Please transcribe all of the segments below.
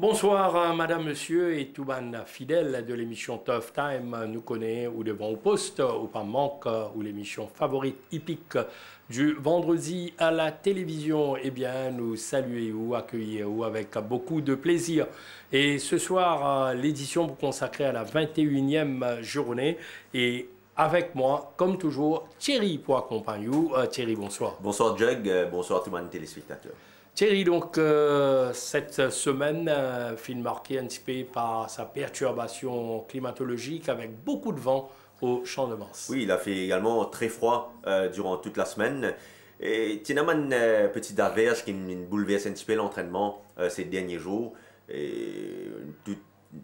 Bonsoir, madame, monsieur et tout ban fidèle de l'émission Tough Time. Nous connaissons ou devant au poste, ou pas manque, ou l'émission favorite hippique du vendredi à la télévision. Eh bien, nous saluons, accueillons avec beaucoup de plaisir. Et ce soir, l'édition vous consacrée à la 21e journée. Et avec moi, comme toujours, Thierry pour accompagner vous. Thierry, bonsoir. Bonsoir Jug, bonsoir tout le monde téléspectateurs. Thierry, donc, cette semaine, film marqué un petit peu par sa perturbation climatologique avec beaucoup de vent au Champ de Mars. Oui, il a fait également très froid durant toute la semaine. Et finalement, une petite averse qui bouleverse un petit peu l'entraînement ces derniers jours. Et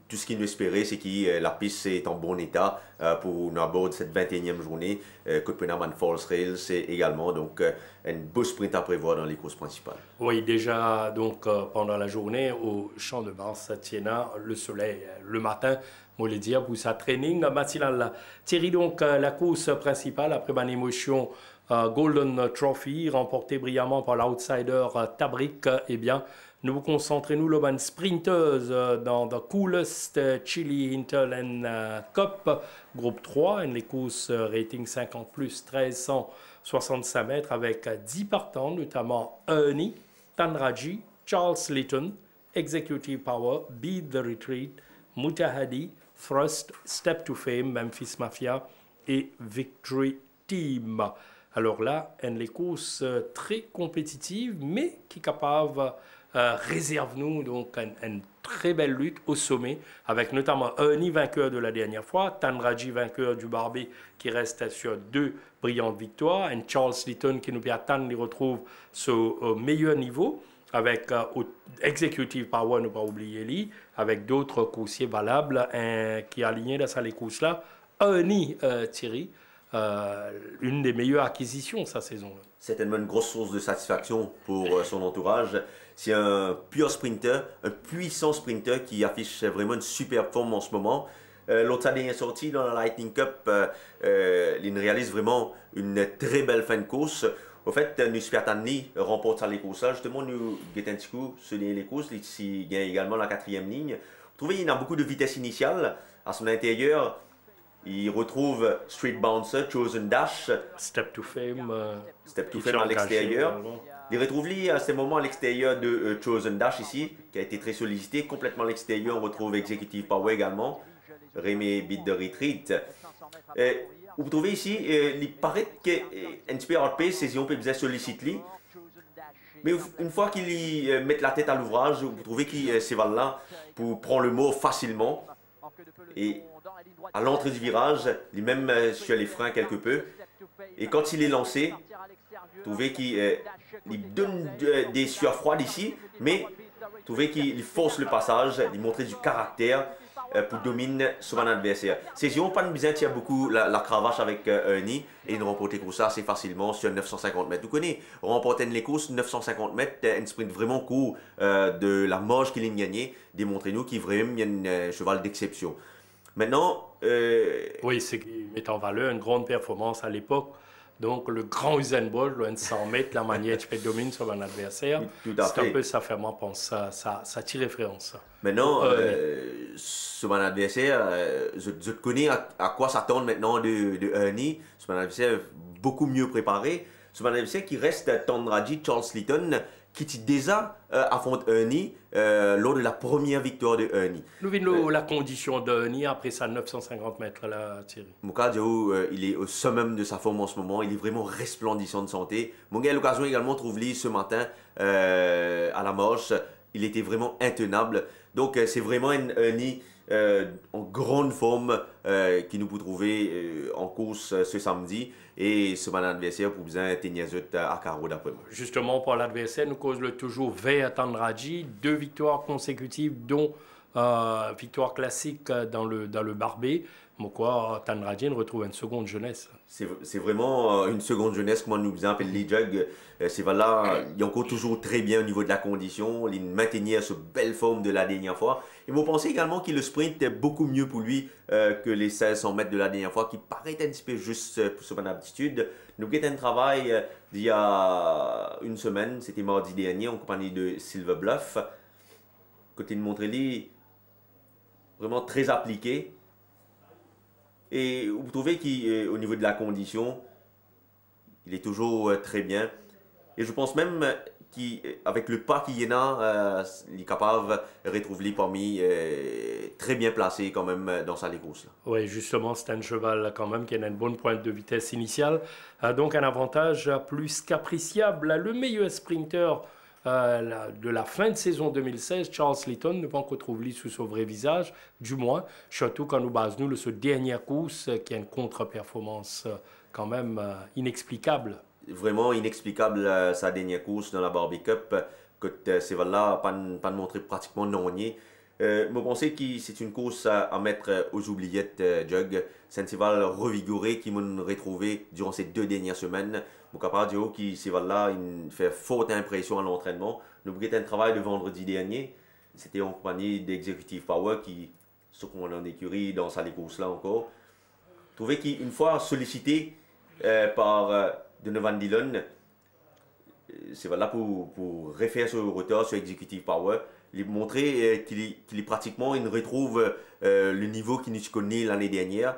tout ce qu'il nous espérait, c'est que la piste est en bon état pour nous aborder cette 21e journée. Côte Penaman Falls Rails, c'est également donc un beau sprint à prévoir dans les courses principales. Oui, déjà donc pendant la journée au Champ de Mars, Tiena, le soleil le matin, on le dire pour sa training matinale. Thierry, donc la course principale après une émotion Golden Trophy remportée brillamment par l'outsider Tabrik, eh bien nous vous concentrons le ban sprinters dans The Coolest Chili Hinterland Cup, groupe 3, les courses rating 50+, 1365 mètres avec 10 partants, notamment Ernie, Tanraji, Charles Litton, Executive Power, Beat the Retreat, Mutahadi, Thrust, Step to Fame, Memphis Mafia et Victory Team. Alors là, les courses très compétitives, mais qui capables réserve-nous donc une très belle lutte au sommet, avec notamment Ernie vainqueur de la dernière fois, Tanraji vainqueur du Barbie qui reste sur 2 brillantes victoires, et Charles Litton qui nous attend les retrouve au meilleur niveau, avec Executive Power, ne pas oublier lui, avec d'autres coursiers valables qui alignés dans ces courses-là. Ernie Thierry, une des meilleures acquisitions sa saison-là. Certainement une grosse source de satisfaction pour son entourage. C'est un pur sprinter, un puissant sprinter qui affiche vraiment une superbe forme en ce moment. L'autre dernière sortie dans la Lightning Cup, il réalise vraiment une très belle fin de course. Au fait, nous Spertani remporte les courses. Justement, nous Getensiku sur les courses, il gagne également la 4e ligne. Vous trouvez, il a beaucoup de vitesse initiale à son intérieur. Il retrouve Street Bouncer, Chosen Dash. Step to Fame. Step to Fame à l'extérieur. Il retrouve lui à ce moment à l'extérieur de Chosen Dash ici, qui a été très sollicité. Complètement à l'extérieur, on retrouve Executive Power également. Rémi Beat the Retreat. Vous trouvez ici, il paraît qu'un petit peu hard pace, ses ions peuvent solliciter. Mais une fois qu'il met la tête à l'ouvrage, vous trouvez qu'il s'évale là pour prendre le mot facilement. Et à l'entrée du virage, il est même sur les freins quelque peu. Et quand il est lancé, vous trouvez qu'il donne des sueurs froides ici, mais vous trouvez qu'il force le passage, il montre du caractère pour dominer son adversaire. C'est si on pas besoin de beaucoup la cravache avec Ernie et il remporte les courses assez facilement sur 950 mètres. Vous connaissez, remporter les courses 950 mètres, un sprint vraiment court de la marge qu'il a gagné, démontrez-nous qu'il est vraiment un cheval d'exception. Maintenant, oui, c'est qu'il met en valeur une grande performance à l'époque. Donc, le grand Usain Bolt, loin de 100 mètres, la manière de faire dominer sur un adversaire, c'est un peu ça fait moi penser, ça tire référence. Maintenant, sur mon adversaire, je connais à quoi s'attendre maintenant de Ernie. Sur mon adversaire beaucoup mieux préparé. Sur mon adversaire qui reste Tandraji, Charles Litton, qui déjà affronte Ernie lors de la première victoire de Ernie. Nous venons la condition d'Ernie après sa 950 mètres là, Thierry. Mukadjo, il est au summum de sa forme en ce moment. Il est vraiment resplendissant de santé. Mon gars, à l'occasion également, trouve-lui ce matin à la marche. Il était vraiment intenable. Donc, c'est vraiment un Ernie en grande forme qui nous peut trouver en course ce samedi. Et ce bon adversaire pour besoin de à carreau d'après moi. Justement, pour l'adversaire, nous cause le toujours vers Tandraji. 2 victoires consécutives, dont victoire classique dans le Barbet. Mais quoi, Tandraji retrouve une seconde jeunesse. C'est vraiment une seconde jeunesse, comme nous appelle les jugs. C'est voilà, il est encore toujours très bien au niveau de la condition. Il maintenait cette belle forme de la dernière fois. Et vous pensez également que le sprint est beaucoup mieux pour lui que les 1600 mètres de la dernière fois, qui paraît un petit peu juste pour son aptitude. Nous avons un travail d'il y a une semaine, c'était mardi dernier, en compagnie de Silver Bluff. côté de Montréal, vraiment très appliqué. Et vous trouvez qu'au niveau de la condition, il est toujours très bien. Et je pense même qu'avec le pas qu'il y en a, il est capable de retrouver parmi très bien placé quand même dans sa course. Oui, justement, c'est un cheval quand même qui a une bonne pointe de vitesse initiale. Donc un avantage plus qu'appréciable. Le meilleur sprinter de la fin de saison 2016, Charles Litton, ne pas qu'on trouve lui sous son vrai visage, du moins, surtout quand nous basons sur cette dernière course qui a une contre-performance quand même inexplicable. Vraiment inexplicable sa dernière course dans la Barbie Cup, que ces là pas montré pratiquement non nié. Je pense que c'est une course à mettre aux oubliettes, Jug. C'est un cheval revigoré qui m'a retrouvé durant ces 2 dernières semaines. Je suis capable de dire que ce cheval-là fait forte impression à l'entraînement. Nous avons un travail de vendredi dernier. C'était en compagnie d'Executive Power qui se commandant d'écurie dans sa course-là encore. Je trouvais qu'une fois sollicité par Donovan Dillon, c'est là pour refaire ce retard sur Executive Power, il montrer qu'il est pratiquement, il retrouve le niveau qu'il nous connaît l'année dernière.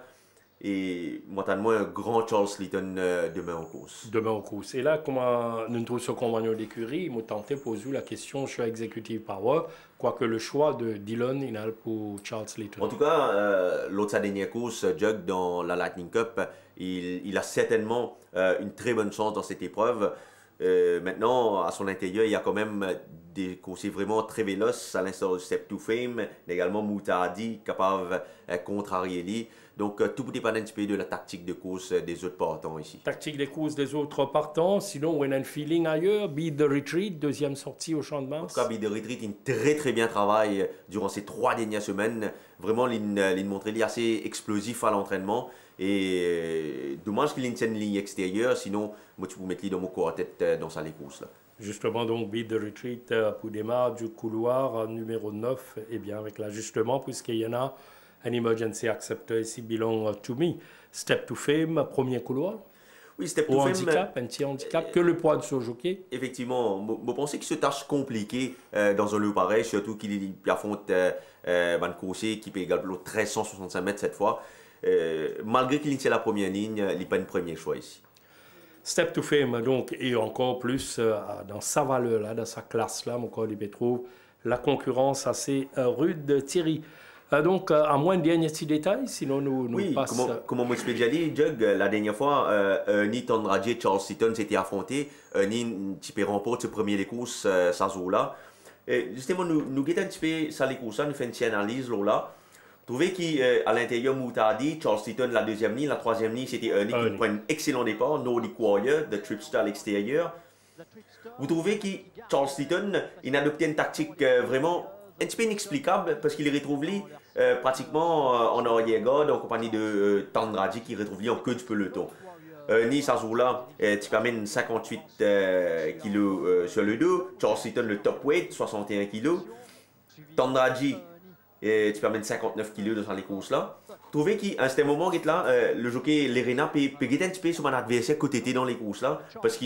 Et notamment un grand Charles Litton demain en course. Demain en course. Et là, comment nous trouvons ce compagnon d'écurie, il m'a tenté de poser la question sur Executive Power, quoique le choix de Dillon il a pour Charles Litton. En tout cas, l'autre sa dernière course, Jug, dans la Lightning Cup, il a certainement une très bonne chance dans cette épreuve. Maintenant, à son intérieur, il y a quand même des coursiers vraiment très véloces, à l'instar de Step to Fame, également Moutadi, capable de contrarier lui. Donc, tout dépend un petit peu de la tactique de course des autres partants ici. Tactique de course des autres partants. Sinon, on a un feeling ailleurs. Beat the Retreat, deuxième sortie au Champ de Mars. En tout cas, Beat the Retreat, il très bien travail durant ces 3 dernières semaines. Vraiment, il montré assez explosif à l'entraînement. Et dommage qu'il ait une ligne extérieure. Sinon, moi, tu peux mettre dans mon quartet dans sa course là. Justement, donc, Beat the Retreat pour démarrer du couloir numéro 9. Et bien, avec l'ajustement, puisqu'il y en a un emergency acceptor ici, belong to me. Step to Fame, premier couloir. Oui, Step to Fame. Handicap, un petit handicap, que le poids de ce jockey. Effectivement, je pensais que c'est une tâche compliquée dans un lieu pareil, surtout qu'il affronte Van Cossé qui peut également 1365 mètres cette fois. Malgré qu'il est la première ligne, il n'est pas une première choix ici. Step to Fame, donc, et encore plus dans sa valeur, là, dans sa classe-là, mon corps il trouve la concurrence assez rude. Thierry. Donc, à moins de dernier petit détail, sinon nous oui, passe... Comme moi je dit, Jug, la dernière fois, Ernie Tondradi et Charles Litton s'étaient affrontés. Ernie a remporté ce premier course, ça là. Justement, nous avons un petit peu ça les courses, nous faisons une petite analyse là. Trouvez qu'à l'intérieur, Moutadi, Charles Litton, la deuxième ligne, la troisième ligne, c'était Ernie qui prend un excellent départ, Nordic Warrior, de Tripster à l'extérieur. Vous trouvez que Charles Litton, il a adopté une tactique vraiment un petit peu inexplicable parce qu'il retrouve lui pratiquement en arrière-garde en compagnie de Tondradi qui retrouve lui en queue du peloton. Nice à ce là, tu amènes 58 kg sur le dos. Charles Litton le top weight, 61 kg. Tondradi, tu amènes 59 kg dans les courses là. Trouvez qu'à ce moment là, le jockey Lerena peut guetter un petit peu sur mon adversaire côté dans les courses là parce que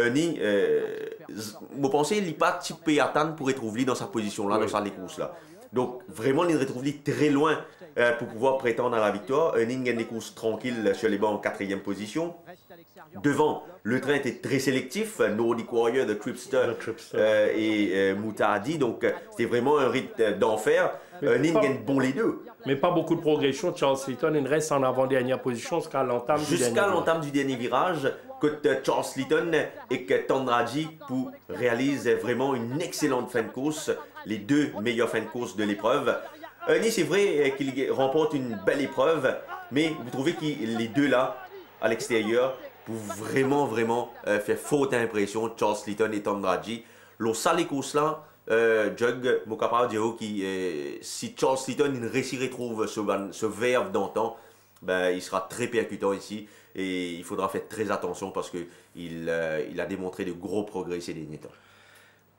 ni je pense qu'il n'est pas type à attendre pour retrouver lui dans sa position là dans sa les courses là. Donc vraiment il retrouve lui très loin pour pouvoir prétendre à la victoire. Ning gagne des courses tranquilles sur les bancs en 4e position. Devant, le train était très sélectif, Nordic Warrior de Tripster et Moutadi, donc c'était vraiment un rythme d'enfer. Ning gagne bon les deux. Mais pas beaucoup de progression. Charles Litton, il reste en avant-dernière position jusqu'à l'entame du dernier virage. Que Charles Litton et que Tondradi pour réaliser vraiment une excellente fin de course, les 2 meilleures fins de course de l'épreuve. C'est vrai qu'il remporte une belle épreuve, mais vous trouvez que les deux là, à l'extérieur, pour vraiment faire forte impression, Charles Litton et Tondradi. Le sale course là, Jug, mon capable de dire que si Charles Litton réussit à retrouver ce verve d'antan, ben, il sera très percutant ici et il faudra faire très attention parce qu'il a démontré de gros progrès ces derniers temps.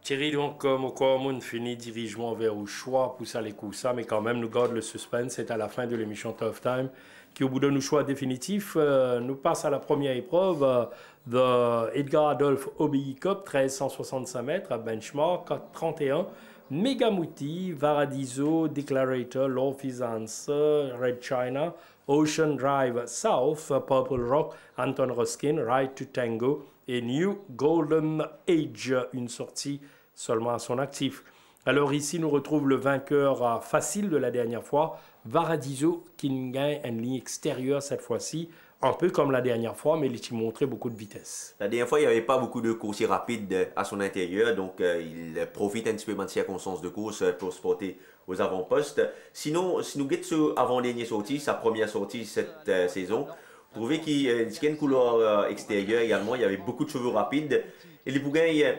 Thierry, donc, comme on finit dirigement vers le choix pour ça les coups, ça, mais quand même, nous garde le suspense. C'est à la fin de l'émission Tough Time qui, au bout de nos choix définitifs, nous passe à la première épreuve de Edgar Adolphe OBI Cup, 1365 mètres, à benchmark 31. Megamouti, Varadiso, Declarator, Love is Answer, Red China, Ocean Drive South, Purple Rock, Anton Ruskin, Ride to Tango et New Golden Age, une sortie seulement à son actif. Alors ici, nous retrouvons le vainqueur facile de la dernière fois, Varadiso, qui gagne une ligne extérieure cette fois-ci, un peu comme la dernière fois, mais il a montré beaucoup de vitesse. La dernière fois, il n'y avait pas beaucoup de coursiers rapides à son intérieur, donc il profite un petit peu de circonstances de course pour se porter aux avant-postes. Sinon, si nous guettons sur avant-dernière sortie, sa première sortie cette saison, vous trouvez qu'il y a une couleur extérieure également, il y avait beaucoup de chevaux rapides. Et les Pougains,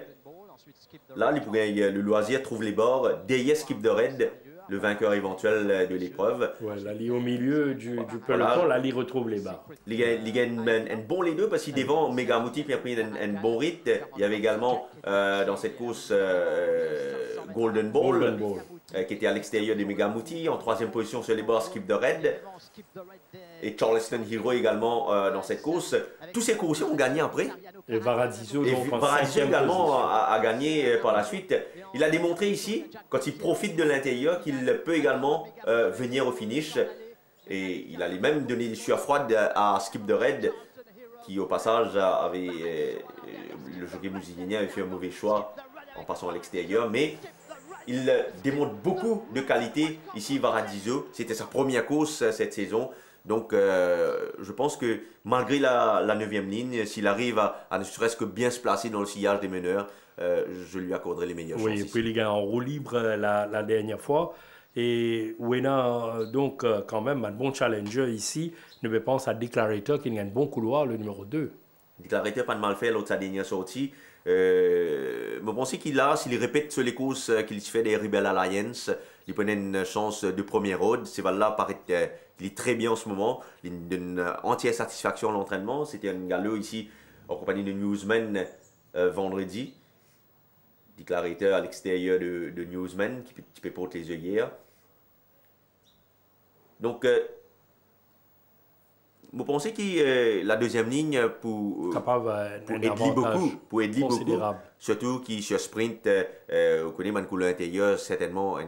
là, les Pougains, le loisir trouve les bords, derrière Skip the Red, le vainqueur éventuel de l'épreuve. Ouais, là, il est au milieu du peloton, là, il retrouve les barres. Il gagne un bon les deux parce qu'il devant Megamouti qui a pris un bon rythme. Il y avait également dans cette course Golden Ball, qui était à l'extérieur de Megamouti. En troisième position sur les bords, Skip the Red. Et Charleston Hero également dans cette course. Tous ces coursiers ont gagné après. Et Varadiso, également a gagné par la suite. Il a démontré ici, quand il profite de l'intérieur, qu'il peut également venir au finish. Et il allait même donner des sueurs froides à Skip the Red, qui au passage avait, le jockey brésilien avait fait un mauvais choix en passant à l'extérieur. Mais il démontre beaucoup de qualité ici, Varadiso. C'était sa première course cette saison. Donc, je pense que malgré la 9e ligne, s'il arrive à ne serait-ce que bien se placer dans le sillage des meneurs, je lui accorderai les meilleures chances. Oui, et puis il a en roue libre la dernière fois. Et Wena, donc, quand même, un bon challenger ici. Je pense à Declarator qui a un bon couloir, le numéro 2. Declarator, pas de mal fait lors de sa dernière sortie. Je pense qu'il a, s'il répète sur les courses qu'il fait des Rebel Alliance, il prenait une chance de première road. C'est là paraît qu'il est très bien en ce moment. Il donne entière satisfaction à l'entraînement. C'était un galop ici en compagnie de Newsman vendredi. Declarator à l'extérieur de Newsman qui peut porter les œillères. Donc, vous pensez que la deuxième ligne pour aider beaucoup, surtout qui sur sprint, vous connaissez une couleur intérieure, certainement un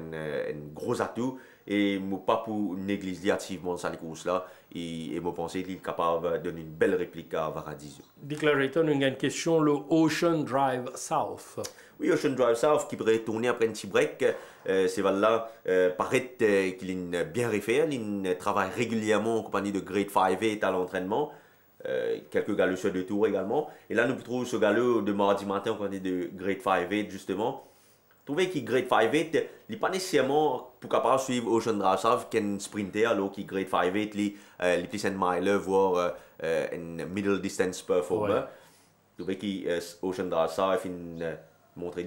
gros atout, et pas pour négliger activement cette course-là, et vous pensez qu'il est capable de donner une belle réplique à Varadiso. Declarator, il y a une question, le Ocean Drive South. Oui, Ocean Drive South qui pourrait tourner après un petit break. C'est là, paraît qu'il est bien référé. Il travaille régulièrement en compagnie de Grade 5-8 à l'entraînement. Quelques galops sur 2 tours également. Et là, nous trouvons ce galop de mardi matin en compagnie de Grade 5-8 justement. Vous trouvez que Grade 5-8 il n'est pas nécessairement pour capable de suivre Ocean Drive South qui est un sprinter, alors que Grade 5-8 les plus un mile, voire un middle distance performer. Ouais. Vous trouvez que Ocean Drive South montrer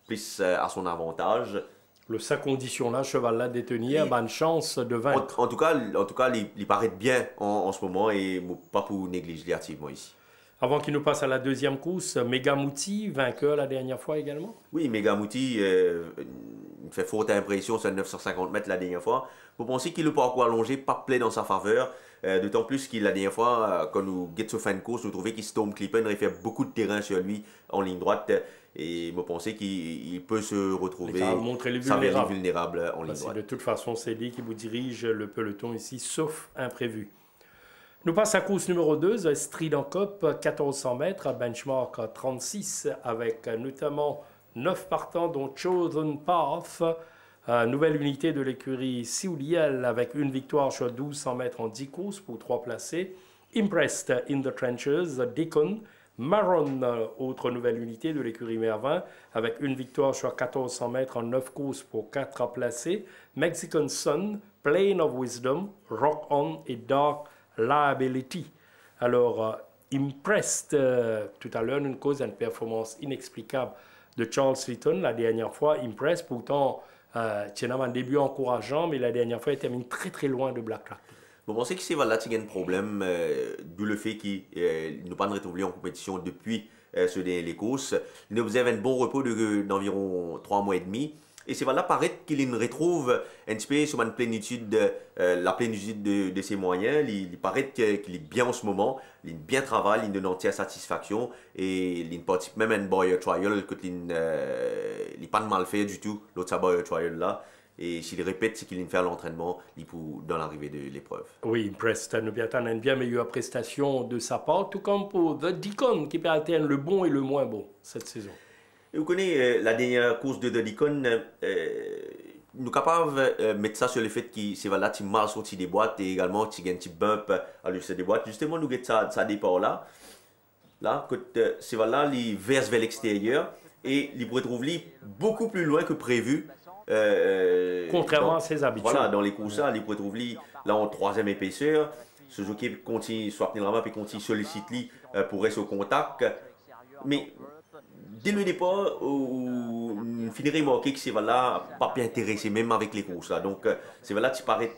plus à son avantage. Sa condition-là, cheval-là détenir, a bonne chance de vaincre. En tout cas, il paraît bien en ce moment et pas pour négliger activement ici. Avant qu'il nous passe à la deuxième course, Megamouti, vainqueur la dernière fois également. Oui, Megamouti fait forte impression sur 950 mètres la dernière fois. Vous pensez qu'il le parcours allongé, pas plaît dans sa faveur. D'autant plus qu'il la dernière fois, quand nous guettons sur fin de course, nous trouvons qu'il Storm Clippen il fait beaucoup de terrain sur lui en ligne droite. Et vous pensez qu'il peut se retrouver vulnérable en ligne droite. De toute façon, c'est lui qui vous dirige le peloton ici, sauf imprévu. Nous passons à la course numéro 2, Strident Cup, 1400 mètres, benchmark 36, avec notamment 9 partants, dont Chosen Path, nouvelle unité de l'écurie Siouliel, avec une victoire sur 1200 mètres en 10 courses pour 3 placés. Impressed in the Trenches, Deacon, Maron, autre nouvelle unité de l'écurie Mervin, avec une victoire sur 1400 mètres en 9 courses pour 4 placés. Mexican Sun, Plane of Wisdom, Rock On et Dark Liability. Alors, Impressed, tout à l'heure, nous cause une performance inexplicable de Charles Litton la dernière fois. Impressed, pourtant, c'est un début encourageant, mais la dernière fois, il termine très très loin de Black Rock. Vous pensez que c'est là qu'il y a un problème, d'où le fait qu'il n'a pas retrouvé en compétition depuis sur les courses. Il observe un bon repos d'environ 3 mois et demi. Et c'est voilà, paraît qu'il retrouve un petit peu sur la plénitude de ses moyens. Il paraît qu'il est bien en ce moment. Il bien travaille, il donne entière satisfaction. Et il participe même à un Boyer Trial, il n'est pas mal fait du tout, l'autre Boyer Trial là. Et s'il répète, c'est qu'il fait l'entraînement dans l'arrivée de l'épreuve. Oui, Preston a une bien meilleure prestation de sa part, tout comme pour The Deacon, qui peut alterner le bon et le moins bon cette saison. Et vous connaissez la dernière course de The Deacon, nous sommes capables de mettre ça sur le fait qu'il c'est voilà, mal sorti des boîtes et également qu'il y a un petit bump à l'usage des boîtes. Justement, nous avons ça départ là. Là, c'est voilà, il verse vers l'extérieur et il retrouve beaucoup plus loin que prévu. Contrairement à ses habitudes. Voilà, dans les courses, il retrouve là en troisième épaisseur. Ce jockey continue, soit tenir la main et continue solliciter pour rester au contact. Mais dès le départ, on finirait remarquer que c'est voilà, pas bien intéressé même avec les courses là. Donc c'est voilà, tu parais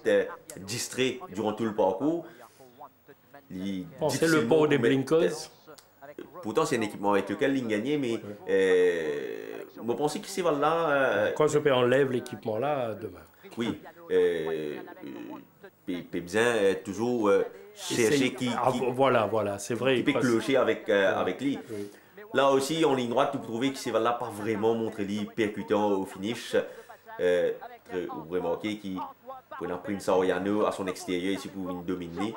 distrait durant tout le parcours. C'est le port des blinkers. Pourtant, c'est un équipement avec lequel il gagnait, mais je pense que c'est voilà. Quand je enlève l'équipement là demain. Oui, Pébzin toujours chercher qui voilà, c'est vrai. Qui peut clocher avec lui. Oui. Là aussi, en ligne droite, vous trouvez que c'est voilà, pas vraiment montré lui percutant au finish. Vous remarquez qu'il a pris une Soriano à son extérieur ici pour une dominer.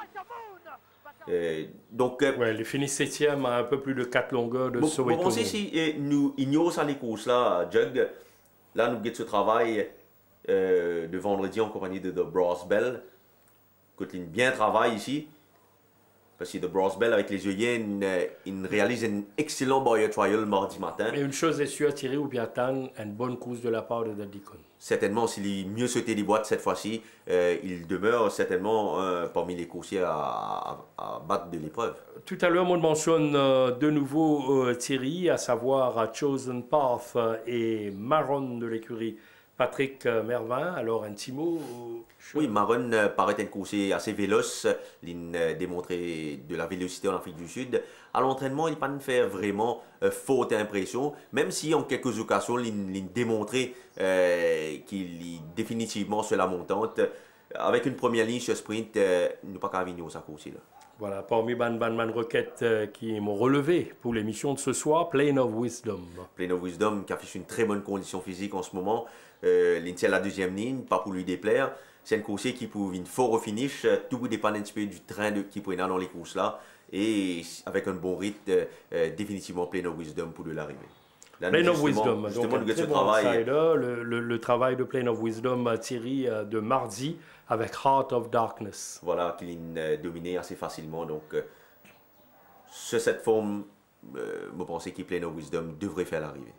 Donc, ouais, le finish 7e a un peu plus de 4 longueurs de Soweto. Vous pensez si nous ignorons ça les courses là, Jug, là nous avons ce travail de vendredi en compagnie de The Brass Bell, qui bien travaille ici. Parce que The Brass Bell avec les œillets, il réalise un excellent Boyer Trial mardi matin. Mais une chose est sûre, Thierry Oubiatan, une bonne course de la part de The Deacon. Certainement, s'il est mieux sauté des boîtes cette fois-ci, il demeure certainement parmi les coursiers à battre de l'épreuve. Tout à l'heure, on mentionne de nouveau Thierry, à savoir Chosen Path et Maron de l'écurie Patrick Mervin. Alors, un petit mot. Oui, Maron paraît un coursier assez véloce. Il a démontré de la vélocité en Afrique du Sud. À l'entraînement, il n'a pas fait vraiment faute impression, même si en quelques occasions, il a démontré qu'il est définitivement sur la montante. Avec une première ligne sur sprint, il n'a pas qu'à venir au sa course. Voilà, parmi Ban Rocket qui m'ont relevé pour l'émission de ce soir, Plane of Wisdom. Plane of Wisdom qui affiche une très bonne condition physique en ce moment. L'Intel la deuxième ligne, pas pour lui déplaire. C'est un coursier qui peut une fort au finish. Tout dépend un petit peu du train qui peut dans les courses là. Et avec un bon rythme, définitivement Plane of Wisdom pour de l'arrivée. Plane of Wisdom, donc un très bon travail. Le travail de Plane of Wisdom, Thierry, de mardi avec Heart of Darkness. Voilà, qu'il a dominé assez facilement. Donc, sur cette forme, je pense que Plane of Wisdom devrait faire l'arrivée.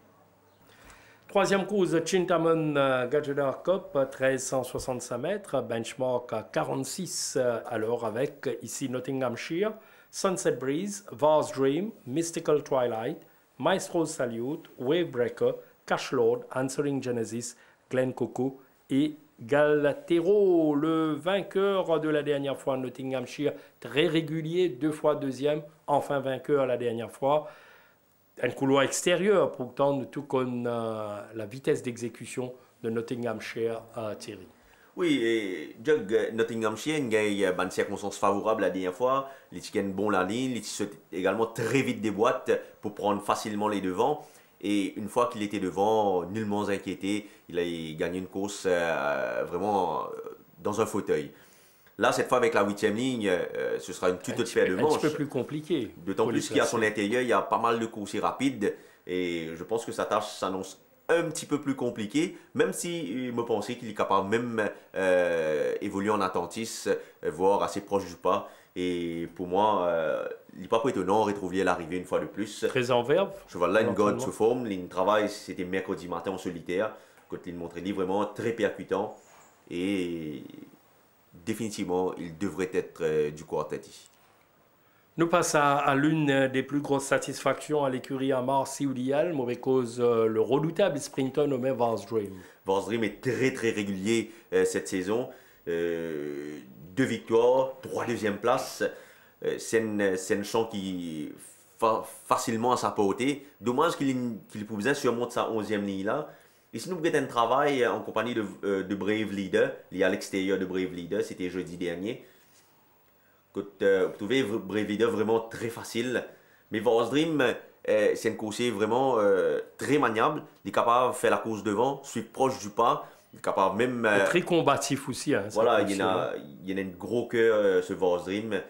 Troisième course, Chintamon Gadjadar Cup, 1365 mètres, benchmark à 46 alors avec ici Nottinghamshire, Sunset Breeze, Vars Dream, Mystical Twilight, Maestro Salute, Wavebreaker, Cash Lord, Answering Genesis, Glen Coco et Galtero, le vainqueur de la dernière fois, Nottinghamshire, très régulier, 2 fois deuxième, enfin vainqueur la dernière fois. Un couloir extérieur, pourtant, tout comme la vitesse d'exécution de Nottinghamshire à Thierry. Oui, et Nottinghamshire, il y a une circonstance favorable la dernière fois. Il tient bon la ligne, il saute également très vite des boîtes pour prendre facilement les devants. Et une fois qu'il était devant, nullement inquiété, il a gagné une course vraiment dans un fauteuil. Là, cette fois, avec la 8e ligne, ce sera une toute autre paire de manches. Un petit peu plus compliqué. D'autant plus qu'à son intérieur, il y a pas mal de coursiers rapides. Et je pense que sa tâche s'annonce un petit peu plus compliquée, même si je me pensais qu'il est capable même évoluer en attentis, voire assez proche du pas. Et pour moi, il n'est pas étonnant, on retrouve à l'arrivée une fois de plus. Très en verve. Je vois là une God sous forme. Il travaille, c'était mercredi matin en solitaire. Quand il montrait vraiment très percutant. Et définitivement, il devrait être du quartet ici. Nous passons à l'une des plus grosses satisfactions à l'écurie Amar Sioudial, mauvais cause le redoutable sprinter nommé Vars Dream. Vars Dream est très très régulier cette saison. 2 victoires, 3 deuxièmes places. C'est un champ qui facilement à sa portée. Dommage qu'il pouvait surmonter sa 11e ligne là. Ici, nous avons un travail en compagnie de Brave Leader. Il y a à l'extérieur de Brave Leader, c'était jeudi dernier. Vous trouvez Brave Leader vraiment très facile. Mais Vars Dream, c'est un coursier vraiment très maniable. Il est capable de faire la course devant, suivre proche du pas. Il est capable même... très combatif aussi. Hein, voilà, il y a un gros cœur, ce Vars Dream.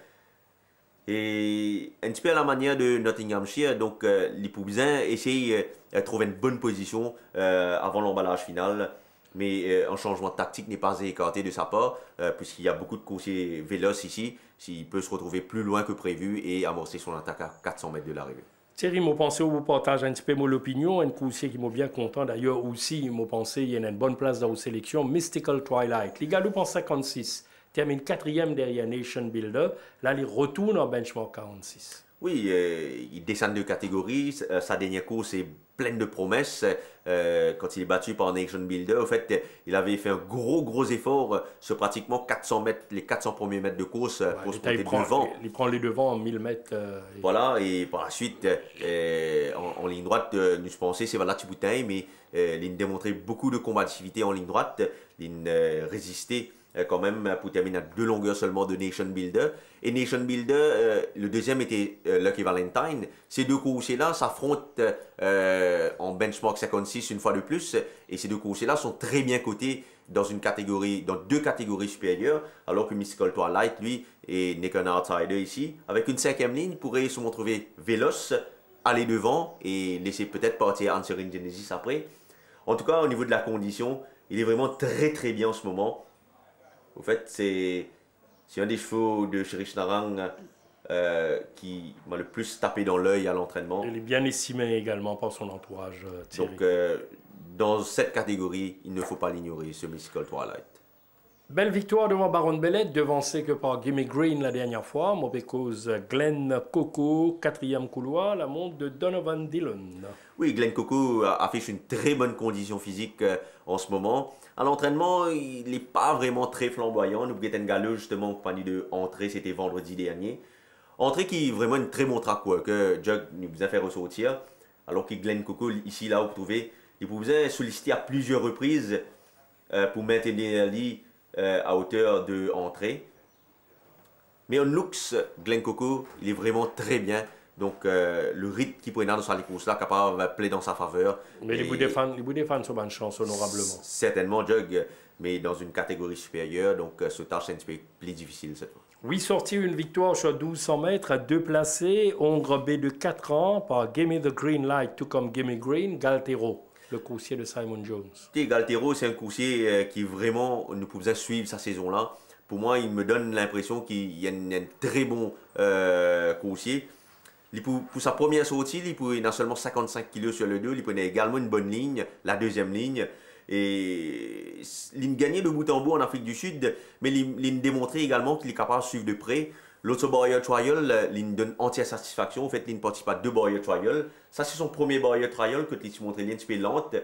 Et un petit peu à la manière de Nottinghamshire, donc les Poubzins essayent de trouver une bonne position avant l'emballage final. Mais un changement de tactique n'est pas écarté de sa part, puisqu'il y a beaucoup de coursiers véloces ici. S'il peut se retrouver plus loin que prévu et amorcer son attaque à 400 mètres de l'arrivée. Thierry, moi pensé vous partage un petit peu mon opinion, un coursier qui m'a bien content. D'ailleurs aussi, moi pensé il y a une bonne place dans vos sélections, Mystical Twilight. Les gars, en 56. Termine 4e derrière Nation Builder. Là, il retourne en benchmark 46. Oui, il descend de catégorie. Sa dernière course est pleine de promesses. Quand il est battu par Nation Builder, en fait, il avait fait un gros effort sur pratiquement 400 mètres, les 400 premiers mètres de course pour se monter devant. Il prend les devants en 1000 mètres. Voilà, et par la suite, en ligne droite, nous pensons c'est Vala Tiboutin, mais il démontrait beaucoup de combativité en ligne droite. Il résistait quand même pour terminer à 2 longueurs seulement de Nation Builder. Et Nation Builder, le deuxième était Lucky Valentine. Ces deux coursiers-là s'affrontent en benchmark 56 une fois de plus. Et ces deux coursiers-là sont très bien cotés dans dans 2 catégories supérieures, alors que Mystical Twilight, lui, n'est qu'un outsider ici. Avec une 5e ligne, pourrait se retrouver véloce, aller devant et laisser peut-être partir Answering Genesis après. En tout cas, au niveau de la condition, il est vraiment très bien en ce moment. Au fait, c'est un des chevaux de Chérich Narang qui m'a le plus tapé dans l'œil à l'entraînement. Il est bien estimé également par son entourage, Thierry. Donc, dans cette catégorie, il ne faut pas l'ignorer, ce Mystical Twilight. Belle victoire devant Baron Bellet, devancé que par Gimme Green la dernière fois. Mauvais cause Glenn Coco, 4e couloir, la montre de Donovan Dillon. Oui, Glenn Coco affiche une très bonne condition physique en ce moment. À l'entraînement, il n'est pas vraiment très flamboyant. Nous avons galeux justement en compagnie de Entrée, c'était vendredi dernier. Entrée qui est vraiment une très bon track worker. Jug nous a fait ressortir. Alors que Glenn Coco, ici, là, vous trouvez, il pouvait solliciter à plusieurs reprises pour maintenir l'île à hauteur de Entrée. Mais en looks, Glenn Coco, il est vraiment très bien. Donc, le rythme qui pourrait dans sa course là, capable de plaider dans sa faveur. Mais il vous défend sur bonne chance honorablement. Certainement, Jug, mais dans une catégorie supérieure. Donc, ce tâche est un petit peu plus difficile cette fois. 8 sorties, une victoire sur 1200 mètres, 2 placés. Hongre B de 4 ans par Gimme the Green Light, tout comme Gimme Green, Galtero, le coursier de Simon Jones. Galtero, c'est un coursier qui vraiment ne pouvait suivre sa saison-là. Pour moi, il me donne l'impression qu'il y a un très bon coursier. Pour sa première sortie, il a seulement 55 kg sur le dos. Il prenait également une bonne ligne, la 2e ligne. Et il gagnait de bout en bout en Afrique du Sud, mais il démontrait également qu'il est capable de suivre de près. L'autre Barrier Trial, il donne entière satisfaction. En fait, il ne participe à 2 Barrier Trial. Ça, c'est son premier Barrier Trial que il se montrait un petit peu lente.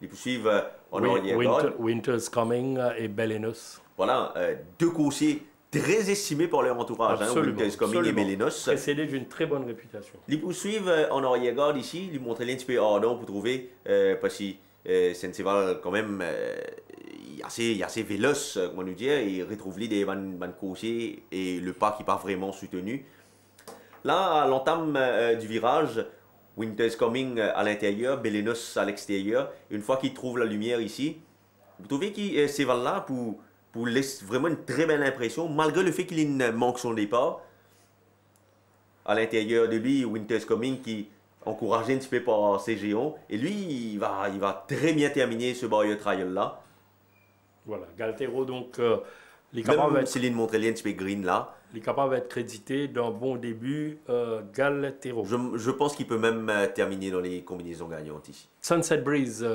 Il peut suivre en arrière-garde. Winter's Coming et Bellinus. Voilà, 2 coursiers très estimés par leur entourage. Winter's Coming et Bellinus. Précédé d'une très bonne réputation. Il peut suivre en arrière-garde ici. Il montrait un petit peu ardent pour trouver, parce que c'est un cheval quand même assez véloce, comment nous dire, et retrouve des van coursiers et le pas qui n'est pas vraiment soutenu. Là, à l'entame du virage, Winter's Coming à l'intérieur, Bellinus à l'extérieur. Une fois qu'il trouve la lumière ici, vous trouvez que ces vals-là pour laisser vraiment une très belle impression, malgré le fait qu'il manque son départ. À l'intérieur de lui, Winter's Coming qui encouragé un petit peu par ces géants. Et lui, il va très bien terminer ce Barrier Trial là. Voilà, Galtero donc, même Céline Montrelier un petit peu green là. Il est capable d'être crédité d'un bon début, Galtero. Je pense qu'il peut même terminer dans les combinaisons gagnantes ici. Sunset Breeze,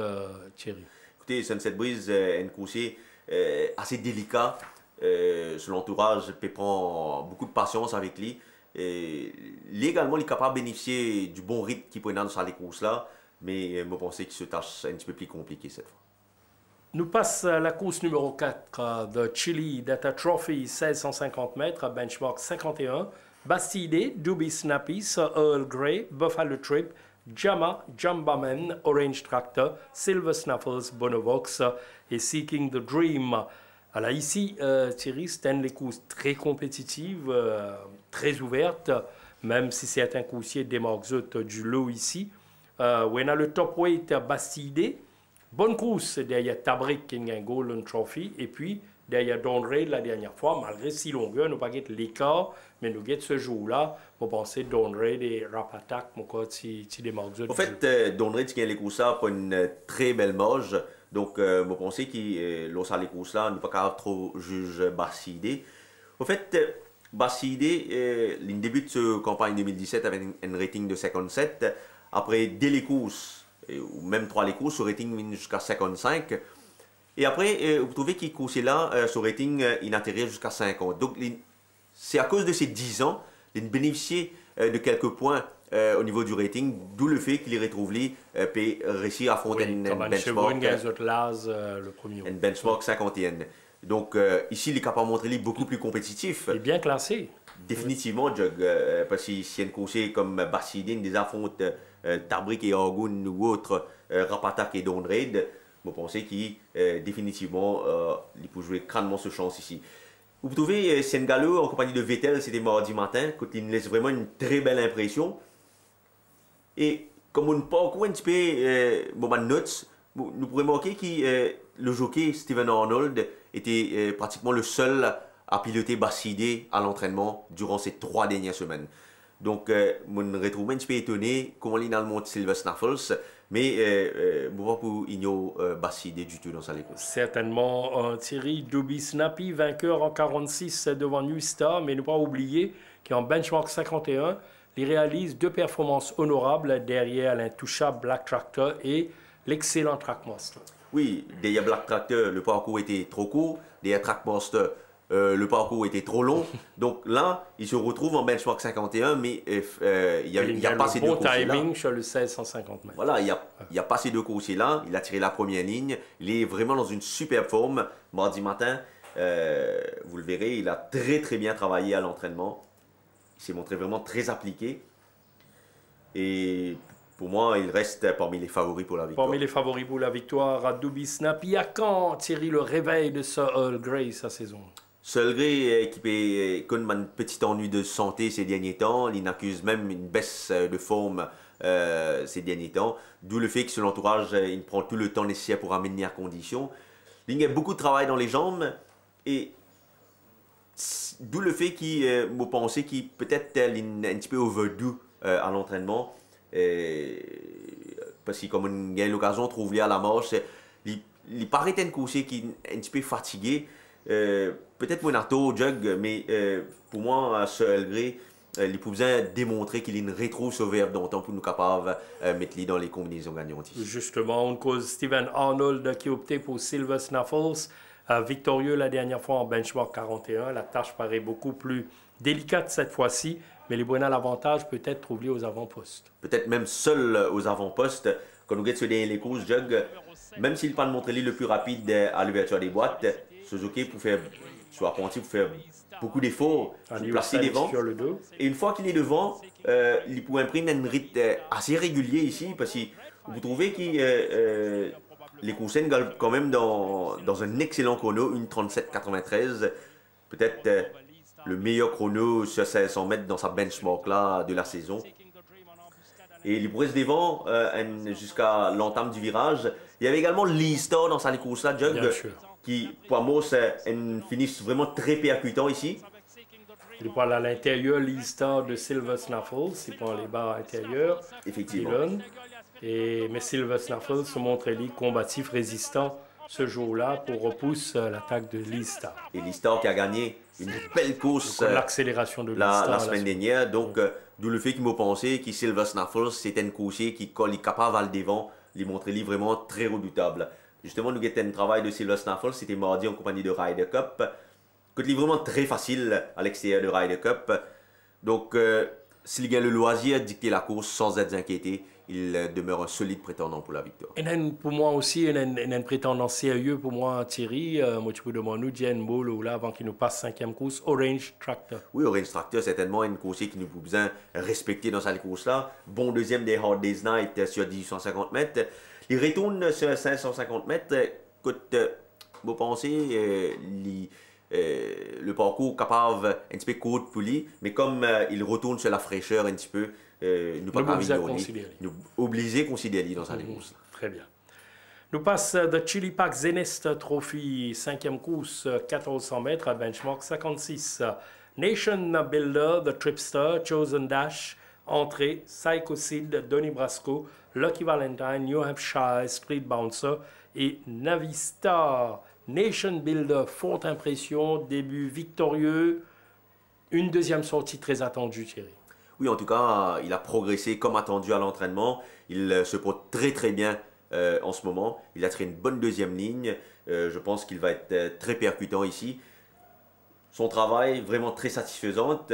Thierry. Écoutez, Sunset Breeze est un coursier assez délicat. Son entourage prend beaucoup de patience avec lui. Et légalement, il est capable de bénéficier du bon rythme qu'il peut dans ces courses-là, mais je pense que ce tâche un petit peu plus compliqué cette fois. Nous passe à la course numéro 4 de Chili Data Trophy, 1650 mètres, benchmark 51. Bastide, Doobie Snappy, Sir Earl Grey, Buffalo Trip, Jama, Jambaman, Orange Tractor, Silver Snuffles, Bonovox et Seeking the Dream. Alors ici, Thierry, c'était une course très compétitive, très ouverte, même si certains coursiers démarquent du lot ici. On a le top weight Bastide, bonne course derrière Tabrik qui a un Golden Trophy, et puis derrière Don Ray la dernière fois, malgré si longueur, nous pas l'écart, mais nous guette ce jour-là, on pensait Don Ray des Rap Attack, mon cas, si démarquent. En fait, Don Ray qui a les courses là pour une très belle marge. Donc, je pense que lorsqu'il a les courses là, nous pas capable trop juger Bastide. En fait, Bastide, il débute sa campagne 2017 avec un rating de 57. Après, dès les courses, ou même 3 les courses, son rating vient jusqu'à 55. Et après, vous trouvez qu'il course là, son rating il atterrit jusqu'à 50. Donc, c'est à cause de ces 10 ans, il bénéficié de quelques points au niveau du rating, d'où le fait qu'il retrouve lui peut réussir à affronter une benchmark 51. Donc ici, il est capable de montrer beaucoup plus compétitif. Il est bien classé. Définitivement, Jug, parce que si un conseiller comme Bassidine des affronte Tabrik et Argoun ou autres, Rapatak et Don Raid, je pense qu'il définitivement il peut jouer crânement ce chance ici. Vous trouvez Sengalo en compagnie de Vettel, c'était mardi matin, quand il nous laisse vraiment une très belle impression. Et comme on parcourt un petit peu moment notes, nous pourrions remarquer que le jockey Stephen Arnold était pratiquement le seul à piloter Bastide à l'entraînement durant ces 3 dernières semaines. Donc, je me retrouve un petit peu étonné comment il a monté Silver Snuffles, mais je ne vois pas pour ignorer Bastide du tout dans sa course. Certainement, Thierry Doobie Snappy, vainqueur en 46 devant New Star, mais ne pas oublier qu'en benchmark 51, il réalise 2 performances honorables derrière l'intouchable Black Tractor et l'excellent Trackmaster. Oui, derrière Black Tractor, le parcours était trop court. Derrière Trackmaster, le parcours était trop long. Donc là, il se retrouve en benchmark 51, mais il n'y a pas ces deux coursiers-là. Bon timing sur le 1650 mètres. Voilà, il n'y a pas ces deux coursiers-là. Il a tiré la première ligne. Il est vraiment dans une superbe forme. Mardi matin, vous le verrez, il a très bien travaillé à l'entraînement. Il s'est montré vraiment très appliqué. Et pour moi, il reste parmi les favoris pour la victoire. Parmi les favoris pour la victoire à Doobie Snappy. À quand, Thierry, le réveil de Sir Earl Grey sa saison? Sir Earl Grey, qui connaît un petit ennui de santé ces derniers temps, il accuse même une baisse de forme ces derniers temps. D'où le fait que son entourage, il prend tout le temps nécessaire pour amener à condition. Il y a beaucoup de travail dans les jambes et d'où le fait qu'il m'a pensé qu'il peut-être un petit peu overdue à l'entraînement. Parce que comme on a l'occasion de trouver à la marche, il paraît un coursier qui est un petit peu fatigué. Peut-être mon ato Jug, mais pour moi, Sir Earl Grey, il peut bien démontrer qu'il retrouve ce verbe d'antan pour nous capables de mettre dans les combinaisons gagnantes. Justement, on cause Stephen Arnold qui optait pour Silver Snuffles. Victorieux la dernière fois en benchmark 41. La tâche paraît beaucoup plus délicate cette fois-ci, mais les Buena l'avantage peut-être trouvé aux avant-postes. Peut-être même seul aux avant-postes. Quand nous regardons les courses, Jug, même s'il n'est pas le montré le plus rapide à l'ouverture des boîtes, Suzuki pour faire, soit apprenti pour faire beaucoup d'efforts, pour placer devant. Et une fois qu'il est devant, il peut imprimer un rythme assez régulier ici, parce que vous trouvez que les coursiers gagnent quand même dans un excellent chrono, une 37,93. Peut-être le meilleur chrono sur 500 mètres dans sa benchmark là de la saison. Et il pourrait se devant jusqu'à l'entame du virage. Il y avait également Lee Star dans sa course là, Jug, qui pour moi c'est un finish vraiment très percutant ici. Il parle à l'intérieur, Lee Star de Silver Snuffles, il prend les barres intérieures. Effectivement. Mais Silver Snuffles se montre combatif, résistant ce jour-là pour repousser l'attaque de Lee Star. Et Lee Star qui a gagné une belle course l'accélération de la semaine dernière. Donc, d'où le fait qu'il m'a pensé que Silver Snuffles, c'était un coursier qui est capable à le devant, il montrait vraiment très redoutable. Justement, nous avons un travail de Silver Snuffles, c'était mardi en compagnie de Ryder Cup. Il est vraiment très facile à l'extérieur de Ryder Cup. Donc, s'il gagne le loisir de dicter la course sans être inquiété, il demeure un solide prétendant pour la victoire. Et pour moi aussi, il y a un prétendant sérieux pour moi, Thierry. Moi, tu peux demander, nous, Jen Bolo, là, avant qu'il nous passe 5e course, Orange Tractor. Oui, Orange Tractor, certainement une course qui nous peut besoin respecter dans cette course-là. Bon deuxième des Hard Day's Night sur 1850 mètres. Il retourne sur 550 mètres. Écoute, vous pensez, le parcours capable un petit peu court pour lui, mais comme il retourne sur la fraîcheur un petit peu, nous pas nous obligés à considérer dans sa course. Très bien. Nous passe de Chili Pack Zenest Trophy, 5e course, 1400 mètres à benchmark 56. Nation Builder, The Tripster, Chosen Dash, entrée, Psycho Seed, Donny Brasco, Lucky Valentine, New Hampshire, Street Bouncer et Navistar. Nation Builder, forte impression, début victorieux, une deuxième sortie très attendue, Thierry. Oui, en tout cas, il a progressé comme attendu à l'entraînement. Il se porte très très bien en ce moment. Il a tiré une bonne deuxième ligne. Je pense qu'il va être très percutant ici. Son travail, vraiment très satisfaisante.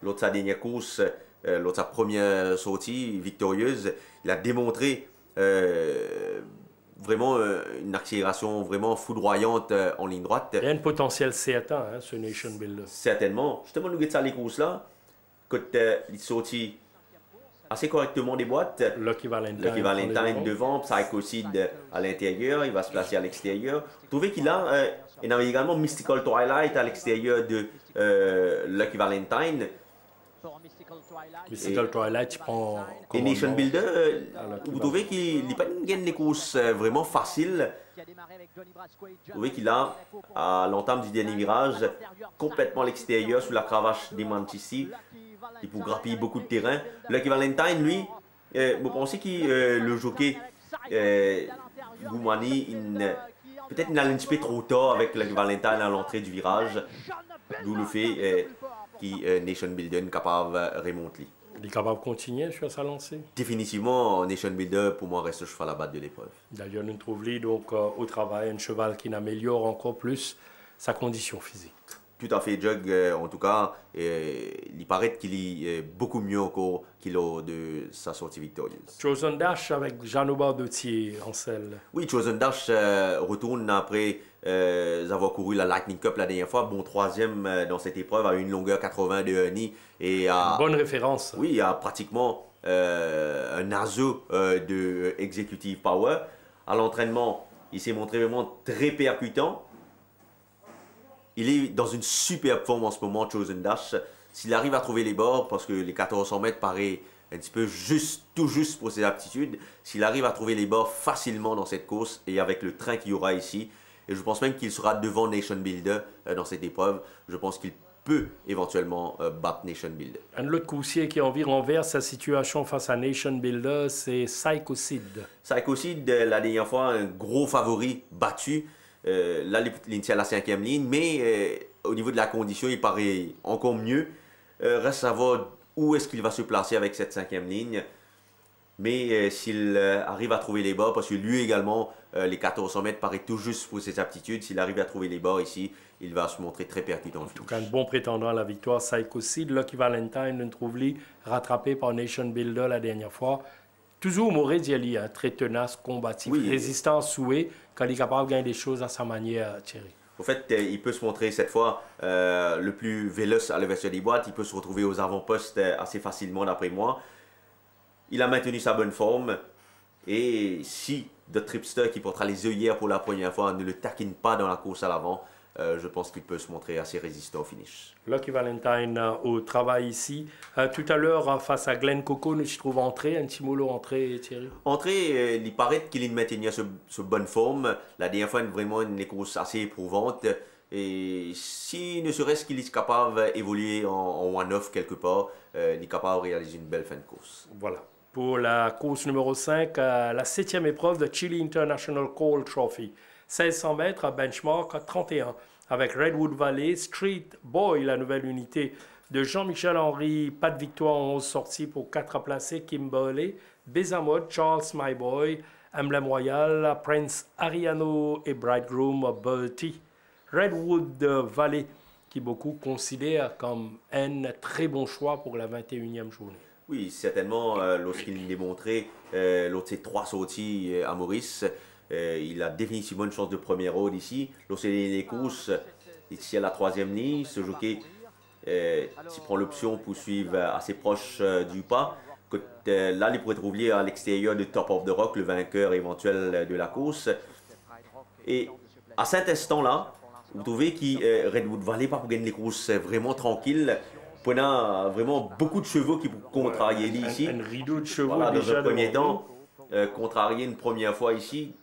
Lors de sa dernière course, lors de sa première sortie victorieuse, il a démontré vraiment une accélération vraiment foudroyante en ligne droite. Il y a un potentiel certain, hein, ce Nation Builder. Certainement. Justement, nous regardons les courses là. Quand il sortit assez correctement des boîtes. Lucky Valentine devant, Psycho Seed à l'intérieur, il va se placer à l'extérieur. Vous trouvez qu'il a, il avait également Mystical Twilight à l'extérieur de Lucky Valentine. Mystical Twilight, tu prends. Et Nation Builder, vous trouvez qu'il n'a pas gagné des courses vraiment faciles. Vous trouvez qu'il a, à l'entame du dernier virage, complètement à l'extérieur, sous la cravache des Manchester. Il peut grappiller beaucoup de terrain. Lucky Valentine, lui, vous pensez que le jockey Goumani, peut-être il a un petit peu trop tard avec Lucky Valentine à l'entrée du virage. D'où le fait que Nation Builder est capable de remonter. Il est capable de continuer sur sa lancée. Définitivement, Nation Builder, pour moi, reste le cheval à battre de l'épreuve. D'ailleurs, nous trouvons donc au travail un cheval qui améliore encore plus sa condition physique. Tout à fait, Jug. En tout cas, il paraît qu'il est beaucoup mieux encore qu'il a de sa sortie victorieuse. Chosen Dash avec Jean-Aubert Dautier en selle. Oui, Chosen Dash retourne après avoir couru la Lightning Cup la dernière fois. Bon, troisième dans cette épreuve à une longueur 80 de Honey. Et bonne référence. Oui, il y a pratiquement un azo de Executive Power. À l'entraînement, il s'est montré vraiment très percutant. Il est dans une superbe forme en ce moment, Chosen Dash. S'il arrive à trouver les bords, parce que les 1400 mètres paraît un petit peu tout juste pour ses aptitudes, s'il arrive à trouver les bords facilement dans cette course et avec le train qu'il y aura ici, et je pense même qu'il sera devant Nation Builder dans cette épreuve, je pense qu'il peut éventuellement battre Nation Builder. Un autre coursier qui a envie renverse sa situation face à Nation Builder, c'est Psycho Seed. Psycho Seed, la dernière fois, un gros favori battu. Là, il tient la 5e ligne, mais au niveau de la condition, il paraît encore mieux. Reste à savoir où est-ce qu'il va se placer avec cette 5e ligne. Mais s'il arrive à trouver les bords, parce que lui également, les 1400 mètres paraît tout juste pour ses aptitudes. S'il arrive à trouver les bords ici, il va se montrer très percutant. En tout cas, un bon prétendant à la victoire. Psycho Seed, Lucky Valentine, une trouve-ly, rattrapé par Nation Builder la dernière fois. Toujours Maurice Diali, très tenace, combatif, oui, résistant, souhait, quand il est capable de gagner des choses à sa manière, Thierry. En fait, il peut se montrer cette fois le plus véloce à l'ouverture des boîtes. Il peut se retrouver aux avant-postes assez facilement, d'après moi. Il a maintenu sa bonne forme. Et si The Tripster, qui portera les œillères pour la première fois, ne le taquine pas dans la course à l'avant, je pense qu'il peut se montrer assez résistant au finish. Lucky Valentine au travail ici. Tout à l'heure, face à Glenn Coco, nous se trouve entrée, un petit mollo entrée, Thierry. Entrée, il paraît qu'il maintenait ce bonne forme. La dernière fois, vraiment une course assez éprouvante. Et si ne serait-ce qu'il est capable d'évoluer en one-off quelque part, il est capable de réaliser une belle fin de course. Voilà. Pour la course numéro 5, la 7e épreuve de Chile International Coal Trophy. 1600 mètres à benchmark 31 avec Redwood Valley, Street Boy, la nouvelle unité de Jean-Michel Henry, pas de victoire en 11 sorties pour 4 placés, Kimberley, Bezamod, Charles My Boy, Emblem Royal, Prince Ariano et Bridegroom Bertie. Redwood Valley, qui beaucoup considèrent comme un très bon choix pour la 21e journée. Oui, certainement, lorsqu'il démontrait lors de ses 3 sorties à Maurice, il a définitivement une chance de première road ici. Lorsqu'il les courses, ici à la 3e ligne, ce jockey s'il prend l'option pour suivre assez proche du pas. Là, il pourrait trouver à l'extérieur de Top of the Rock, le vainqueur éventuel de la course. Et à cet instant-là, vous trouvez que Redwood Valley pas pour gagner les courses vraiment tranquille. On a vraiment beaucoup de chevaux qui pour contrarier ici. Un rideau de chevaux Voilà, dans déjà un premier devant temps, contrarier une première fois ici.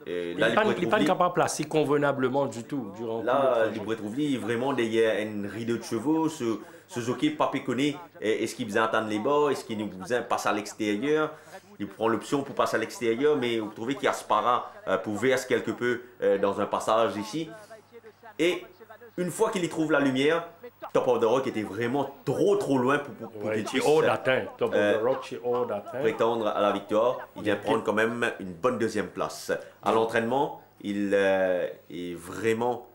Il n'est pas capable de placer convenablement du tout durant là, tout le il pourrait trouver vraiment derrière un rideau de chevaux. Ce jockey pas péconné. Est-ce qu'il besoin attendre les bas? Est-ce qu'il nous besoin passer à l'extérieur? Il prend l'option pour passer à l'extérieur, mais vous trouvez qu'il aspara pour verser quelque peu dans un passage ici. Et une fois qu'il y trouve la lumière, Top of the Rock était vraiment trop loin pour qu'il puisse prétendre à la victoire. Il vient prendre quand même une bonne 2e place. À l'entraînement, il est vraiment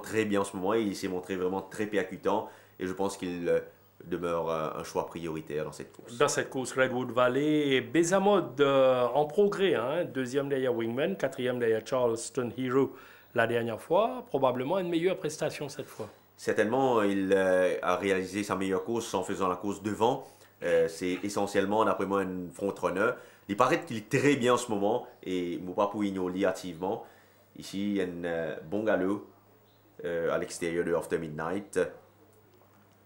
très bien en ce moment. Il s'est montré vraiment très percutant et je pense qu'il demeure un choix prioritaire dans cette course. Dans cette course, Redwood Valley, Bézamode en progrès, hein, 2e derrière Wingman, 4e derrière Charleston Hero la dernière fois, probablement une meilleure prestation cette fois. Certainement, il a réalisé sa meilleure course en faisant la course devant. C'est essentiellement, d'après moi, un front-runner. Il paraît qu'il est très bien en ce moment et Moupa Pouignoli activement. Ici, il y a un bon galop à l'extérieur de After Midnight.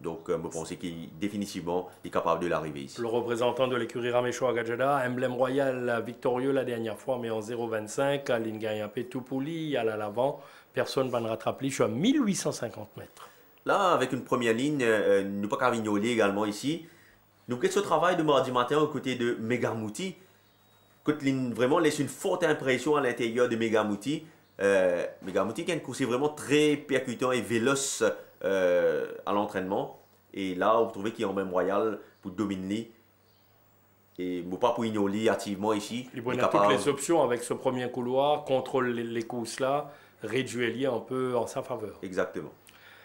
Donc, je pense qu'il définitivement est capable de l'arriver ici. Le représentant de l'écurie Ramecho Agajada, emblème royal victorieux la dernière fois, mais en 0,25, à Lingayapé Tupuli, à l'avant. Personne ne va le rattraper. Je suis à 1850 mètres. Là, avec une première ligne, nous pas Carvignoli également ici. Nous quittons ce travail de mardi matin aux côtés de Megamouti. Vraiment laisse une forte impression à l'intérieur de Megamouti. Megamouti qui a une course vraiment très percutant et véloce à l'entraînement. Et là, vous trouvez qu'il est en même royal pour dominer. Et Moupa Pouignoli activement ici. Il a toutes les options avec ce premier couloir, contrôle les courses là, réduit un peu en sa faveur. Exactement.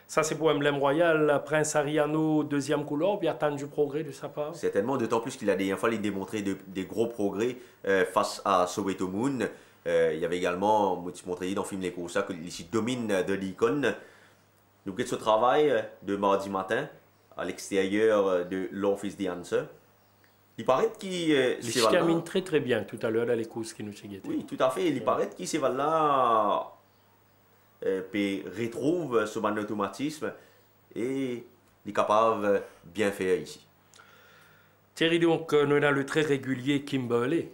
Ça, c'est pour Emblème Royal. Prince Ariano, 2e couloir, puis attendre du progrès de sa part. Certainement, d'autant plus qu'il a des fois démontré des gros progrès face à Soweto Moon. Il y avait également, moi, tu montrais dans le film Les Courses, qu'il domine de l'icône. Nous quittons ce travail de mardi matin à l'extérieur de l'Office the Answer. Il paraît qu'il il termine très bien tout à l'heure dans les courses qui nous sont guettés. Oui, tout à fait. Il paraît qu'il s'est là puis retrouve ce bon automatisme et il est capable de bien faire ici. Thierry, donc, nous avons le très régulier Kimberley.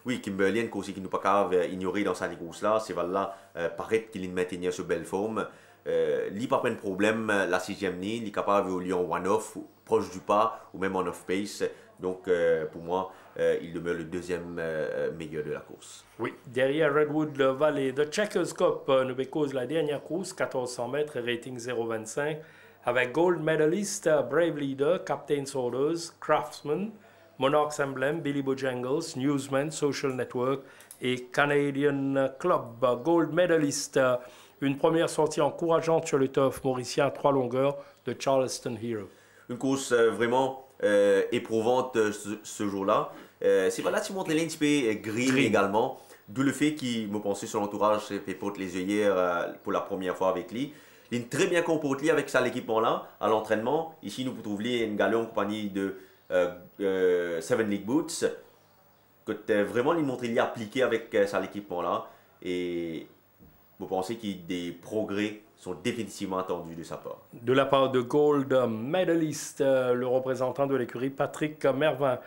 Oui, Kimberley, une course qui nous pas capable ignorer dans sa course là, c'est là paraît qu'il est maintenu sur belle forme. Il n'a pas de problème la 6e ligne, il est capable d'évoluer en one-off, proche du pas ou même en off-pace. Donc pour moi, il demeure le 2e meilleur de la course. Oui, derrière Redwood Valley, The Checkers Cup, nous cause la dernière course, 1400 mètres, rating 0,25, avec Gold Medalist, Brave Leader, Captain Orders, Craftsman, Monarchs Emblem, Billy Bojangles, Newsman, Social Network et Canadian Club. Gold Medalist, une première sortie encourageante sur le turf mauricien à 3 longueurs de Charleston Hero. Une course vraiment éprouvante ce jour-là. C'est là tu montres les lignes green également, d'où le fait qu'il me pensait son entourage fait porter les œillères pour la première fois avec lui. Il est très bien comporté avec ça l'équipement là à l'entraînement. Ici nous pouvons trouver une galon en compagnie de Seven League Boots. Que vraiment il montre il y a appliqué avec ça l'équipement là et vous pensez que des progrès sont définitivement attendus de sa part. De la part de Gold Medalist, le représentant de l'écurie Patrick Mervin.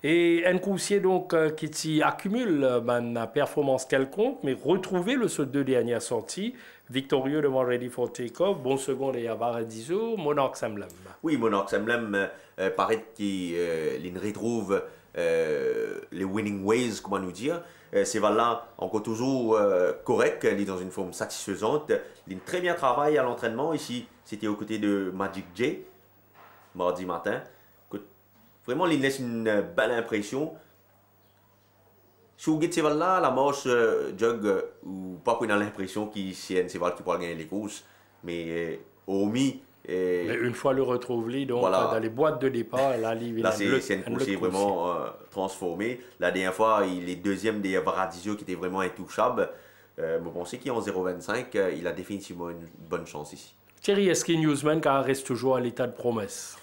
Et un coursier donc qui accumule une performance quelconque, mais retrouver le ces 2 dernières sorties, victorieux devant Ready for Takeoff, bon second et Paradiso, Monarchs Emblem. Oui, Monarchs Emblem paraît qu'il retrouve les winning ways, comment nous dire. C'est là encore toujours correct, il est dans une forme satisfaisante. Il a très bien travaillé à l'entraînement ici. C'était aux côtés de Magic J, mardi matin. Vraiment, il laisse une belle impression. Si vous regardez là, la marche jog, ou pas qu'on a l'impression qu'il c'est un cheval qui pourra gagner les courses, mais hormis Mais une fois le retrouvé, donc voilà. dans les boîtes de départ, là, c'est un coursier vraiment transformé. La dernière fois, il est deuxième des Varadisio qui était vraiment intouchable. Vous pensez qu'il est en 0,25, il a définitivement une bonne chance ici. Thierry, est-ce qu'il Newsman reste toujours à l'état de promesse?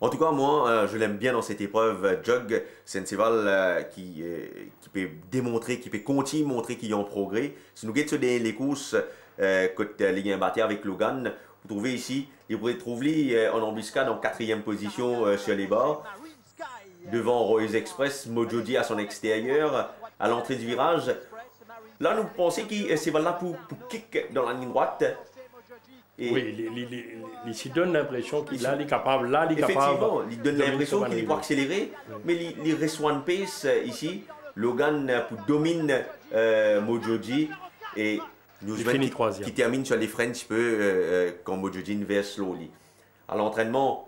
En tout cas, moi, je l'aime bien dans cette épreuve. Jug, c'est un cheval qui peut démontrer, qui peut continuer de montrer qu'il est en progrès. Si nous regardons les courses côté Ligue 1 Bâtée avec Logan, vous trouvez ici, il pourrait trouver en embuscade en 4e position sur les barres. Devant Roy's Express, Mojoji à son extérieur, à l'entrée du virage. Là, nous pensons que c'est là pour kick dans la ligne droite. Et oui, il donne l'impression qu'il est capable. Là, il est capable. Effectivement, il donne l'impression qu'il peut accélérer, mais il reçoit une pace ici. Logan domine Mojoji et Newsman qui termine sur les freins un petit peu quand Mojoji va slowly. À l'entraînement,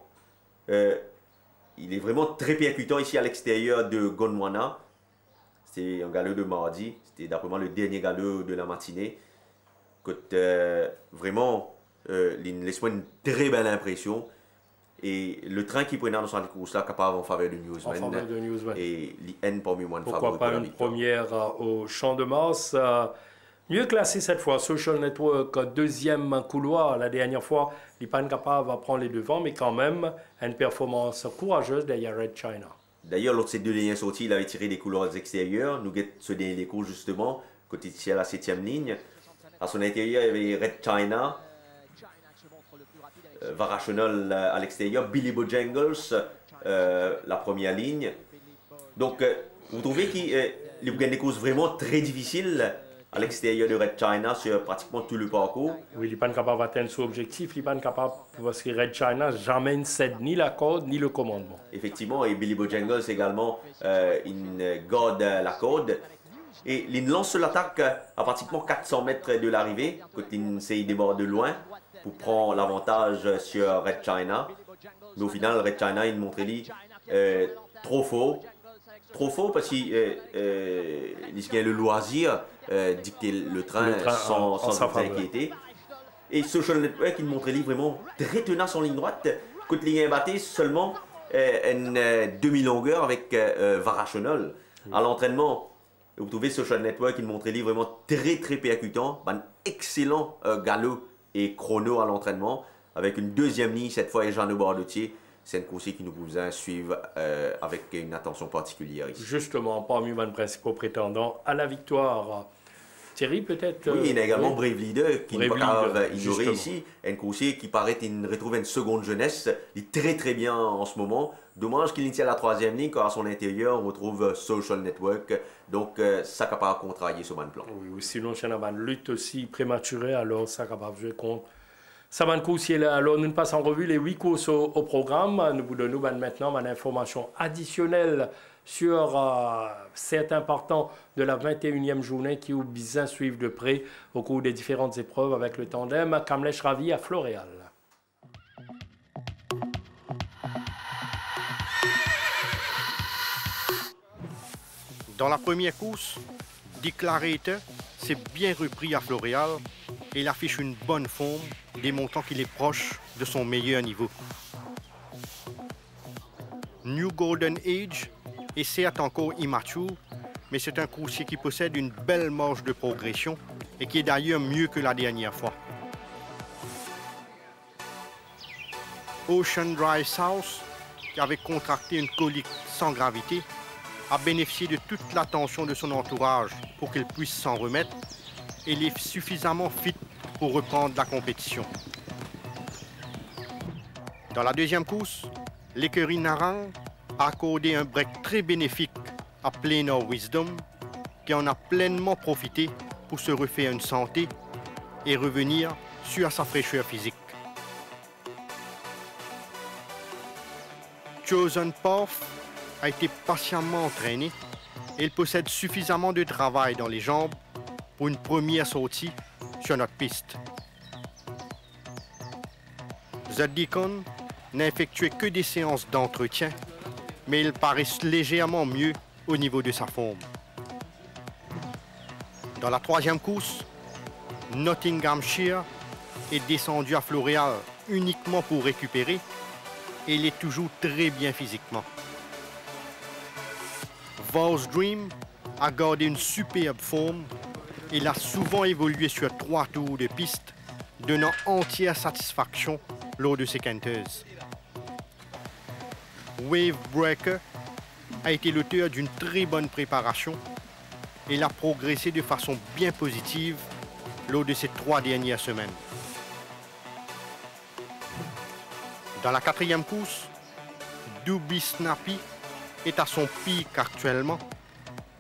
il est vraiment très percutant ici à l'extérieur de Gondwana. C'est un galop de mardi. C'était d'après moi le dernier galop de la matinée. Vraiment, il laisse-moi une très belle impression. Et le train qui prenait dans cette course-là, capable en faveur de Newsman. Et l'IN parmi moi, pourquoi pas une première au Champ de Mars. Mieux classé cette fois, Social Network, deuxième couloir. La dernière fois, il n'est pas capable de prendre les devants, mais quand même, une performance courageuse derrière Red China. D'ailleurs, lors de ces deux dernières sorties, il avait tiré des couloirs extérieurs. Nous guettons ce dernier cours justement, côté ici à la 7e ligne. À son intérieur, il y avait Red China, Varachenol à l'extérieur, Billy Bojangles, la première ligne. Donc, vous trouvez qu'il y a des courses vraiment très difficiles à l'extérieur de Red China sur pratiquement tout le parcours. Oui, il n'est pas capable d'atteindre son objectif, il n'est pas capable, parce que Red China jamais ne cède ni la corde ni le commandement. Effectivement, et Billy Bojangles également, il garde la corde. Et il lance l'attaque à pratiquement 400 mètres de l'arrivée, quand il essaye de déborder de loin pour prendre l'avantage sur Red China. Mais au final, Red China, il montre trop fort. Trop fort parce qu'il a le loisir dicter le train sans s'inquiéter. Et Social Network, il montre vraiment très tenace en ligne droite. Côté Ligue 1 Bâtée, seulement une demi-longueur avec Varachenol. À l'entraînement, vous trouvez Social Network, il montre vraiment très percutant. Un excellent galop et chrono à l'entraînement. Avec une deuxième ligne, cette fois, et Jean de Bordotier. C'est un coursier qui nous vous suivre avec une attention particulière ici. Justement, parmi les principaux prétendants à la victoire. Thierry, peut-être... Oui, il y a également Brave Leader qui ne peut pas ignorer ici. Un coursier qui paraît qu'il retrouve une seconde jeunesse. Il est très bien en ce moment. Dommage qu'il initie à la 3e ligne, car à son intérieur, on retrouve Social Network. Donc, ça est capable de contrarier ce plan. Oui, sinon, il y a une lutte aussi prématurée, alors ça est capable de jouer contre. Saman Coursier, alors nous passons en revue les 8 courses au programme. Nous vous donnons maintenant une information additionnelle sur certains partants de la 21e journée qui ont bien suivre de près au cours des différentes épreuves avec le tandem Kamlesh Ravi à Floréal. Dans la première course, Declarator s'est bien repris à Floréal et il affiche une bonne forme, démontrant qu'il est proche de son meilleur niveau. New Golden Age est certes encore immature, mais c'est un coursier qui possède une belle marge de progression et qui est d'ailleurs mieux que la dernière fois. Ocean Drive South, qui avait contracté une colique sans gravité, a bénéficié de toute l'attention de son entourage pour qu'il puisse s'en remettre et il est suffisamment fit pour reprendre la compétition. Dans la deuxième course, l'écurie Narang a accordé un break très bénéfique à Plainer Wisdom qui en a pleinement profité pour se refaire une santé et revenir sur sa fraîcheur physique. Chosen Path a été patiemment entraîné et il possède suffisamment de travail dans les jambes pour une première sortie sur notre piste. The Deacon n'a effectué que des séances d'entretien, mais il paraît légèrement mieux au niveau de sa forme. Dans la troisième course, Nottinghamshire est descendu à Floréal uniquement pour récupérer et il est toujours très bien physiquement. Vows Dream a gardé une superbe forme et il a souvent évolué sur 3 tours de piste, donnant entière satisfaction lors de ses quinteuses. Wave Breaker a été l'auteur d'une très bonne préparation et il a progressé de façon bien positive lors de ces 3 dernières semaines. Dans la 4e course, Doobie Snappy est à son pic actuellement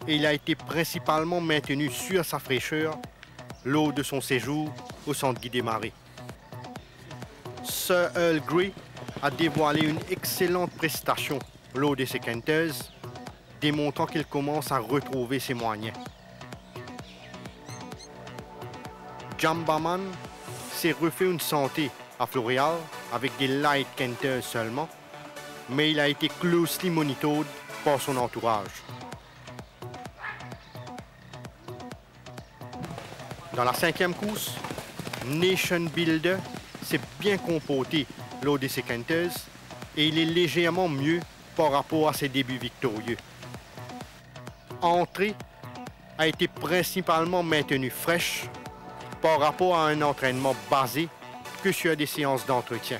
et il a été principalement maintenu sur sa fraîcheur lors de son séjour au centre Guy Desmarais. Sir Earl Grey a dévoilé une excellente prestation lors de ses quinteuses, démontrant qu'il commence à retrouver ses moyens. Jambaman s'est refait une santé à Floréal avec des light quinteuses seulement, mais il a été closely monitored par son entourage. Dans la 5e course, Nation Builder s'est bien comporté lors de ses quinteuses et il est légèrement mieux par rapport à ses débuts victorieux. Entrée a été principalement maintenue fraîche par rapport à un entraînement basé que sur des séances d'entretien.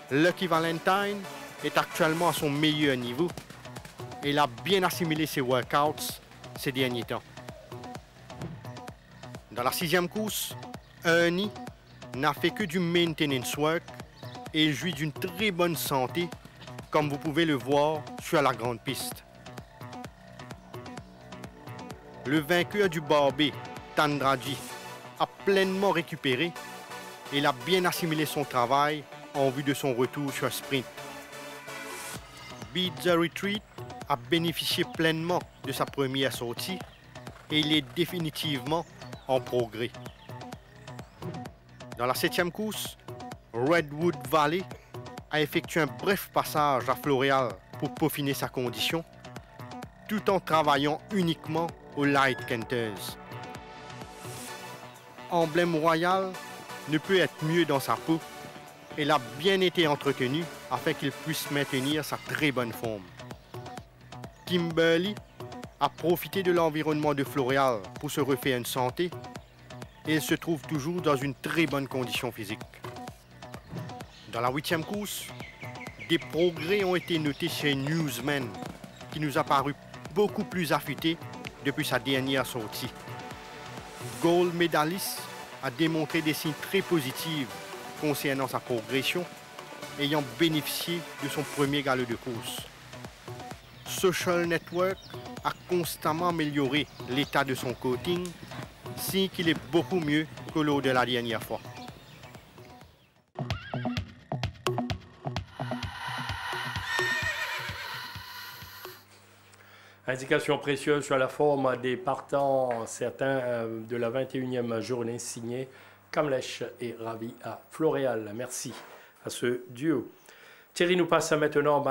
Lucky Valentine est actuellement à son meilleur niveau et il a bien assimilé ses workouts ces derniers temps. Dans la 6e course, Ernie n'a fait que du maintenance work et il jouit d'une très bonne santé, comme vous pouvez le voir sur la grande piste. Le vainqueur du Barbé, Tandraji, a pleinement récupéré et il a bien assimilé son travail en vue de son retour sur sprint. Beat the Retreat a bénéficié pleinement de sa première sortie et il est définitivement en progrès. Dans la 7e course, Redwood Valley a effectué un bref passage à Floréal pour peaufiner sa condition, tout en travaillant uniquement aux light quinteuses. Emblème Royal ne peut être mieux dans sa peau. Elle a bien été entretenue afin qu'il puisse maintenir sa très bonne forme. Kimberly a profité de l'environnement de Floréal pour se refaire une santé et elle se trouve toujours dans une très bonne condition physique. Dans la 8e course, des progrès ont été notés chez Newsman, qui nous a paru beaucoup plus affûté depuis sa dernière sortie. Gold Medalist a démontré des signes très positifs concernant sa progression, ayant bénéficié de son premier galop de course. Social Network a constamment amélioré l'état de son coating, signe qu'il est beaucoup mieux que lors de la dernière fois. Indication précieuse sur la forme des partants, certains de la 21e journée, signés Kamlesh et Ravi à Floréal. Merci à ce duo. Thierry nous passe maintenant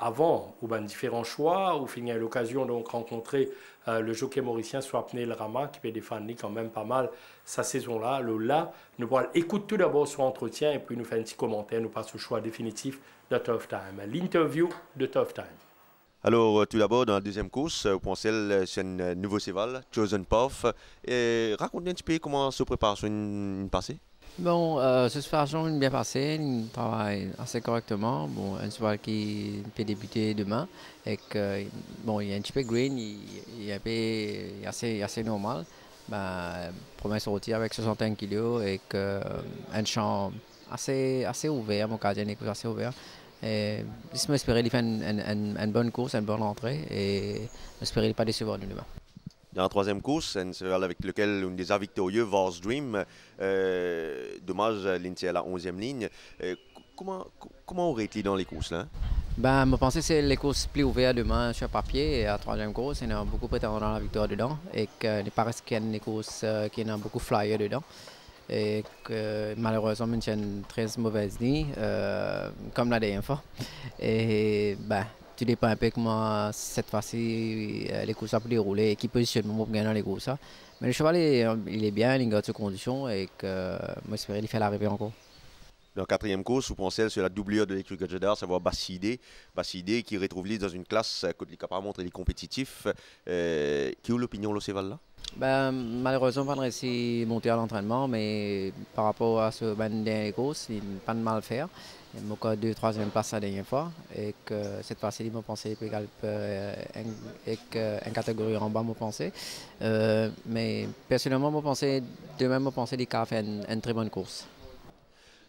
avant ou différents choix, où il a l'occasion de rencontrer le jockey mauricien Swapnil Rama qui peut défendre quand même pas mal sa saison-là. Là, nous pourrons écouter tout d'abord son entretien et puis nous faire un petit commentaire, nous passe au choix définitif de Tough Time. L'interview de Tough Time. Alors, tout d'abord, dans la 2e course, au Poncel, c'est un nouveau cheval, Chosen Puff. Raconte-nous un petit peu comment se prépare sur une passée. Bon, ce cheval bien passé, il travaille assez correctement. Bon, un cheval qui peut débuter demain. Et que, bon, il y a un petit peu green, il est assez normal. Ben, première sortie avec 61 kg et un champ assez ouvert, mon gardien est assez ouvert. Et je m'espérais qu'il fait une bonne course, une bonne entrée et j'espérais qu'il ne pas décevoir de demain. Dans la 3e course, un cheval avec lequel on est victorieux, Vows Dream. Dommage, l'Inti à la 11e ligne. Comment aurait-il dans les courses là? Ben, je pense que c'est les courses plus ouvertes demain sur papier et à la 3e course, il y a beaucoup de prétendants dans la victoire dedans et qu'il paraît qu'il y a des courses qui ont beaucoup de flyers dedans. Et que malheureusement, c'est une très mauvaise nuit, comme la dernière fois. Et ben, tout dépend un peu comment cette fois-ci les courses ont pu dérouler et qui positionnement pour gagner dans les courses. Mais le cheval, il est bien, il garde ses conditions et que moi j'espère qu'il fait l'arrivée encore. Dans la quatrième course, vous pensez sur la doublure de l'écurie Gadjedar, savoir Bassidé qui retrouve lui dans une classe côté capable de montrer les compétitifs. Qui a l'opinion de ce cheval là? Ben, malheureusement, pas de réussir à monter à l'entraînement, mais par rapport à ce dernier course, il n'a pas de mal à faire. Il m'a encore 2 3e place la dernière fois et que cette fois-ci, il m'a pensé une catégorie en bas, m'a pensé. Mais personnellement, demain, m'a pensé qu'il a fait une très bonne course.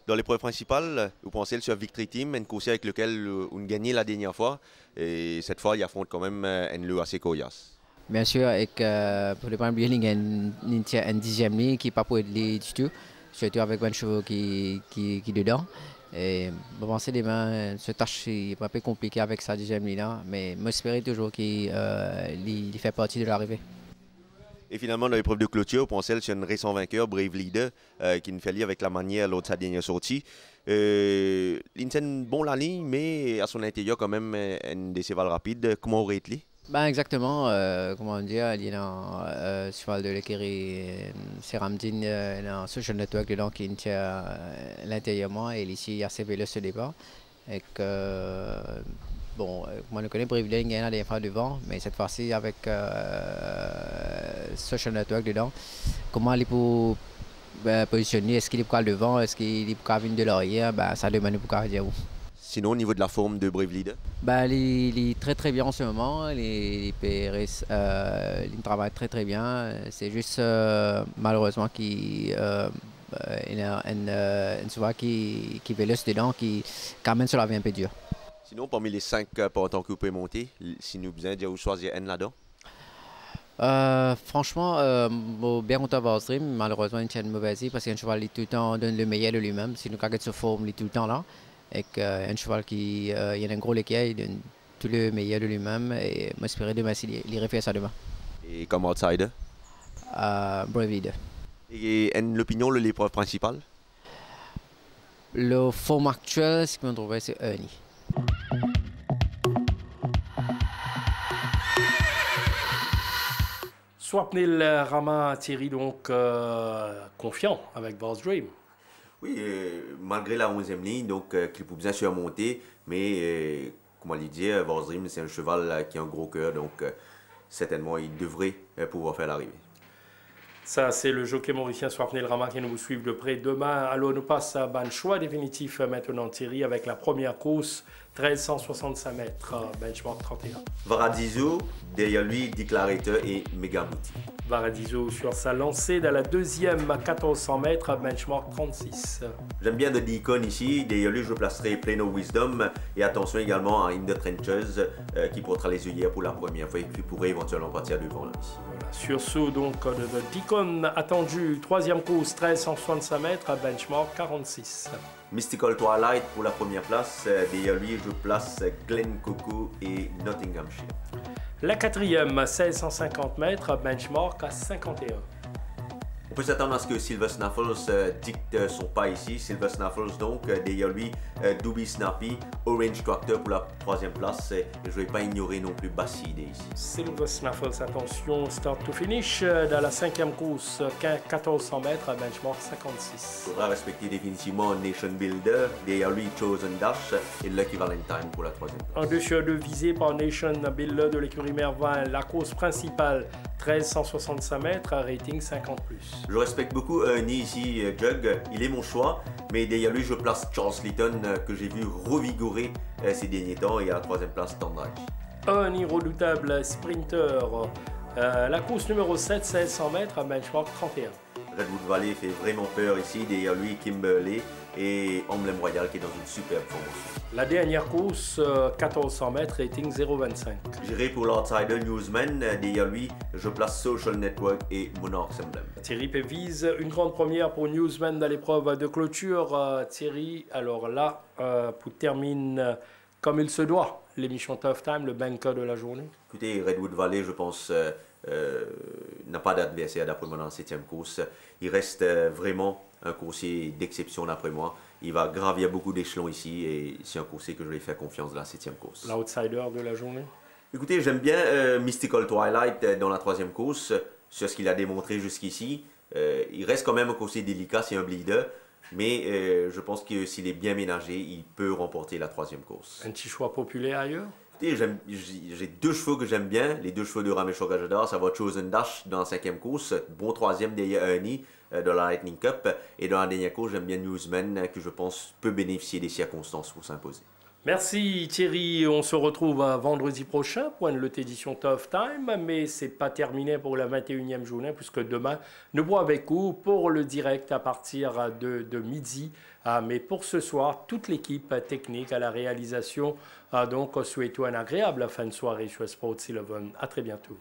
Dans l'épreuve principale, vous pensez sur Victory Team, une course avec laquelle on a gagné la dernière fois. Et cette fois, il affronte quand même un lot assez coriace. Bien sûr, et que pour le premier il y a une 10e ligne qui n'est pas pour être du tout, surtout avec un chevaux qui est dedans. Et je pense que demain, ce tâche est un peu compliqué avec sa 10e ligne là, mais j'espère toujours qu'il fait partie de l'arrivée. Et finalement, dans l'épreuve de clôture, pour celle, c'est un récent vainqueur, Brave Leader, qui nous fait lire avec la manière lors de sa dernière sortie. L'Insen bon la ligne, mais à son intérieur, quand même, un des chevals rapides. Comment aurait-il? Ben exactement, comment dire, il y a un cheval de l'écurie, c'est Ramdin, un social network dedans qui tient l'intérieurement et ici il y a ses vélos au départ. Et que, bon, moi je connais Briveling, il y en a des fois devant, mais cette fois-ci avec social network dedans, comment il peut positionner, est-ce qu'il est pour devant, est-ce qu'il est pour venir de l'arrière, ben, ça demande pour dire où. Sinon, au niveau de la forme de Brave Leader? Ben, il est très très bien en ce moment, il travaille très très bien. C'est juste malheureusement qu'il a une cheval qui véloce dedans, qui quand même cela vient un peu dur. Sinon, parmi les 5 partants que vous pouvez monter, si nous besoin de choisir un là-dedans? Franchement, bien content de voir Stream, malheureusement il tient une mauvaise parce qu'un cheval tout le temps donne le meilleur de lui-même. Si nous regardons sa forme, il est tout le temps là. Et un cheval qui il y a un gros équerre, il donne tout le meilleur de lui-même et j'espère demain s'il refait ça demain. Et comme outsider? Brave Leader. Et l'opinion de l'épreuve principale? Le forme actuel, ce qu'on trouve, c'est Ernie. Swapnil Rama Thierry, donc confiant avec Boss Dream. Oui, malgré la 11e ligne, donc qu'il peut bien surmonter, mais comme on l'a dit, Boss Dream, c'est un cheval qui a un gros cœur, donc certainement il devrait pouvoir faire l'arrivée. Ça, c'est le jockey mauricien Swapnil Rama qui nous suit de près demain. Alors, nous passe à un choix définitif maintenant, Thierry, avec la première course, 1365 mètres, benchmark 31. Varadizo, derrière lui, Declarator et Megamouti. Varadizo sur sa lancée dans la deuxième à 1400 mètres, benchmark 36. J'aime bien de Deacon ici. Derrière lui, je placerai Plano Wisdom. Et attention également à In the Trenches qui portera les œillères pour la première fois et qui pourrait éventuellement partir devant là ici. Voilà. Sur ce, donc, de Deacon attendu, troisième course, 1365 mètres, benchmark 46. Mystical Twilight pour la première place. Derrière lui, je place Glen Coco et Nottinghamshire. La quatrième, 1650 mètres, benchmark à 51. On peut s'attendre à ce que Silver Snaffles dicte son pas ici. Silver Snaffles donc, derrière lui, Doobie Snappy, Orange Tractor pour la troisième place. Et je ne vais pas ignorer non plus Bassidé ici. Silver Snaffles, attention, start to finish. Dans la cinquième course, 1400 mètres, benchmark 56. Il faudra respecter définitivement Nation Builder. Derrière lui, Chosen Dash et Lucky Valentine pour la troisième place. En 2 sur 2 visé par Nation Builder de l'écurie Mervin. La course principale, 1365 mètres, rating 50+. Je respecte beaucoup Ernie ici, Jug. Il est mon choix. Mais derrière lui, je place Charles Litton que j'ai vu revigorer ces derniers temps. Et à la troisième place, Tandraj. Ernie redoutable sprinter. La course numéro 7, 1600 mètres, benchmark 31. Redwood Valley fait vraiment peur ici. Derrière lui, Kimberley et Emblem Royal qui est dans une superbe formation. La dernière course, 1400 mètres, rating 0,25. J'irai pour l'outsider Newsman. Derrière lui, je place Social Network et Monarchs Emblem. Thierry vise une grande première pour Newsman dans l'épreuve de clôture. Thierry, alors là, pour terminer comme il se doit, l'émission Tough Time, le banker de la journée. Écoutez, Redwood Valley, je pense, n'a pas d'adversaire d'après moi dans la 7e course. Il reste vraiment un coursier d'exception d'après moi. Il va gravir beaucoup d'échelons ici et c'est un coursier que je lui ai fait confiance dans la 7e course. L'outsider de la journée? Écoutez, j'aime bien Mystical Twilight dans la 3e course, sur ce qu'il a démontré jusqu'ici. Il reste quand même un coursier délicat, c'est un bleeder, mais je pense que s'il est bien ménagé, il peut remporter la 3e course. Un petit choix populaire ailleurs? J'ai 2 chevaux que j'aime bien, les 2 chevaux de Ramesh Gajadhar, ça va Chosen Dash dans la 5e course, bon 3e derrière Ernie dans la Lightning Cup, et dans la dernière course, j'aime bien Newsman, que je pense peut bénéficier des circonstances pour s'imposer. Merci Thierry, on se retrouve vendredi prochain pour une autre édition Tough Time, mais c'est pas terminé pour la 21e journée puisque demain nous bois avec vous pour le direct à partir de midi. Mais pour ce soir, toute l'équipe technique à la réalisation donc souhaite une agréable fin de soirée sur Sports 11. À très bientôt.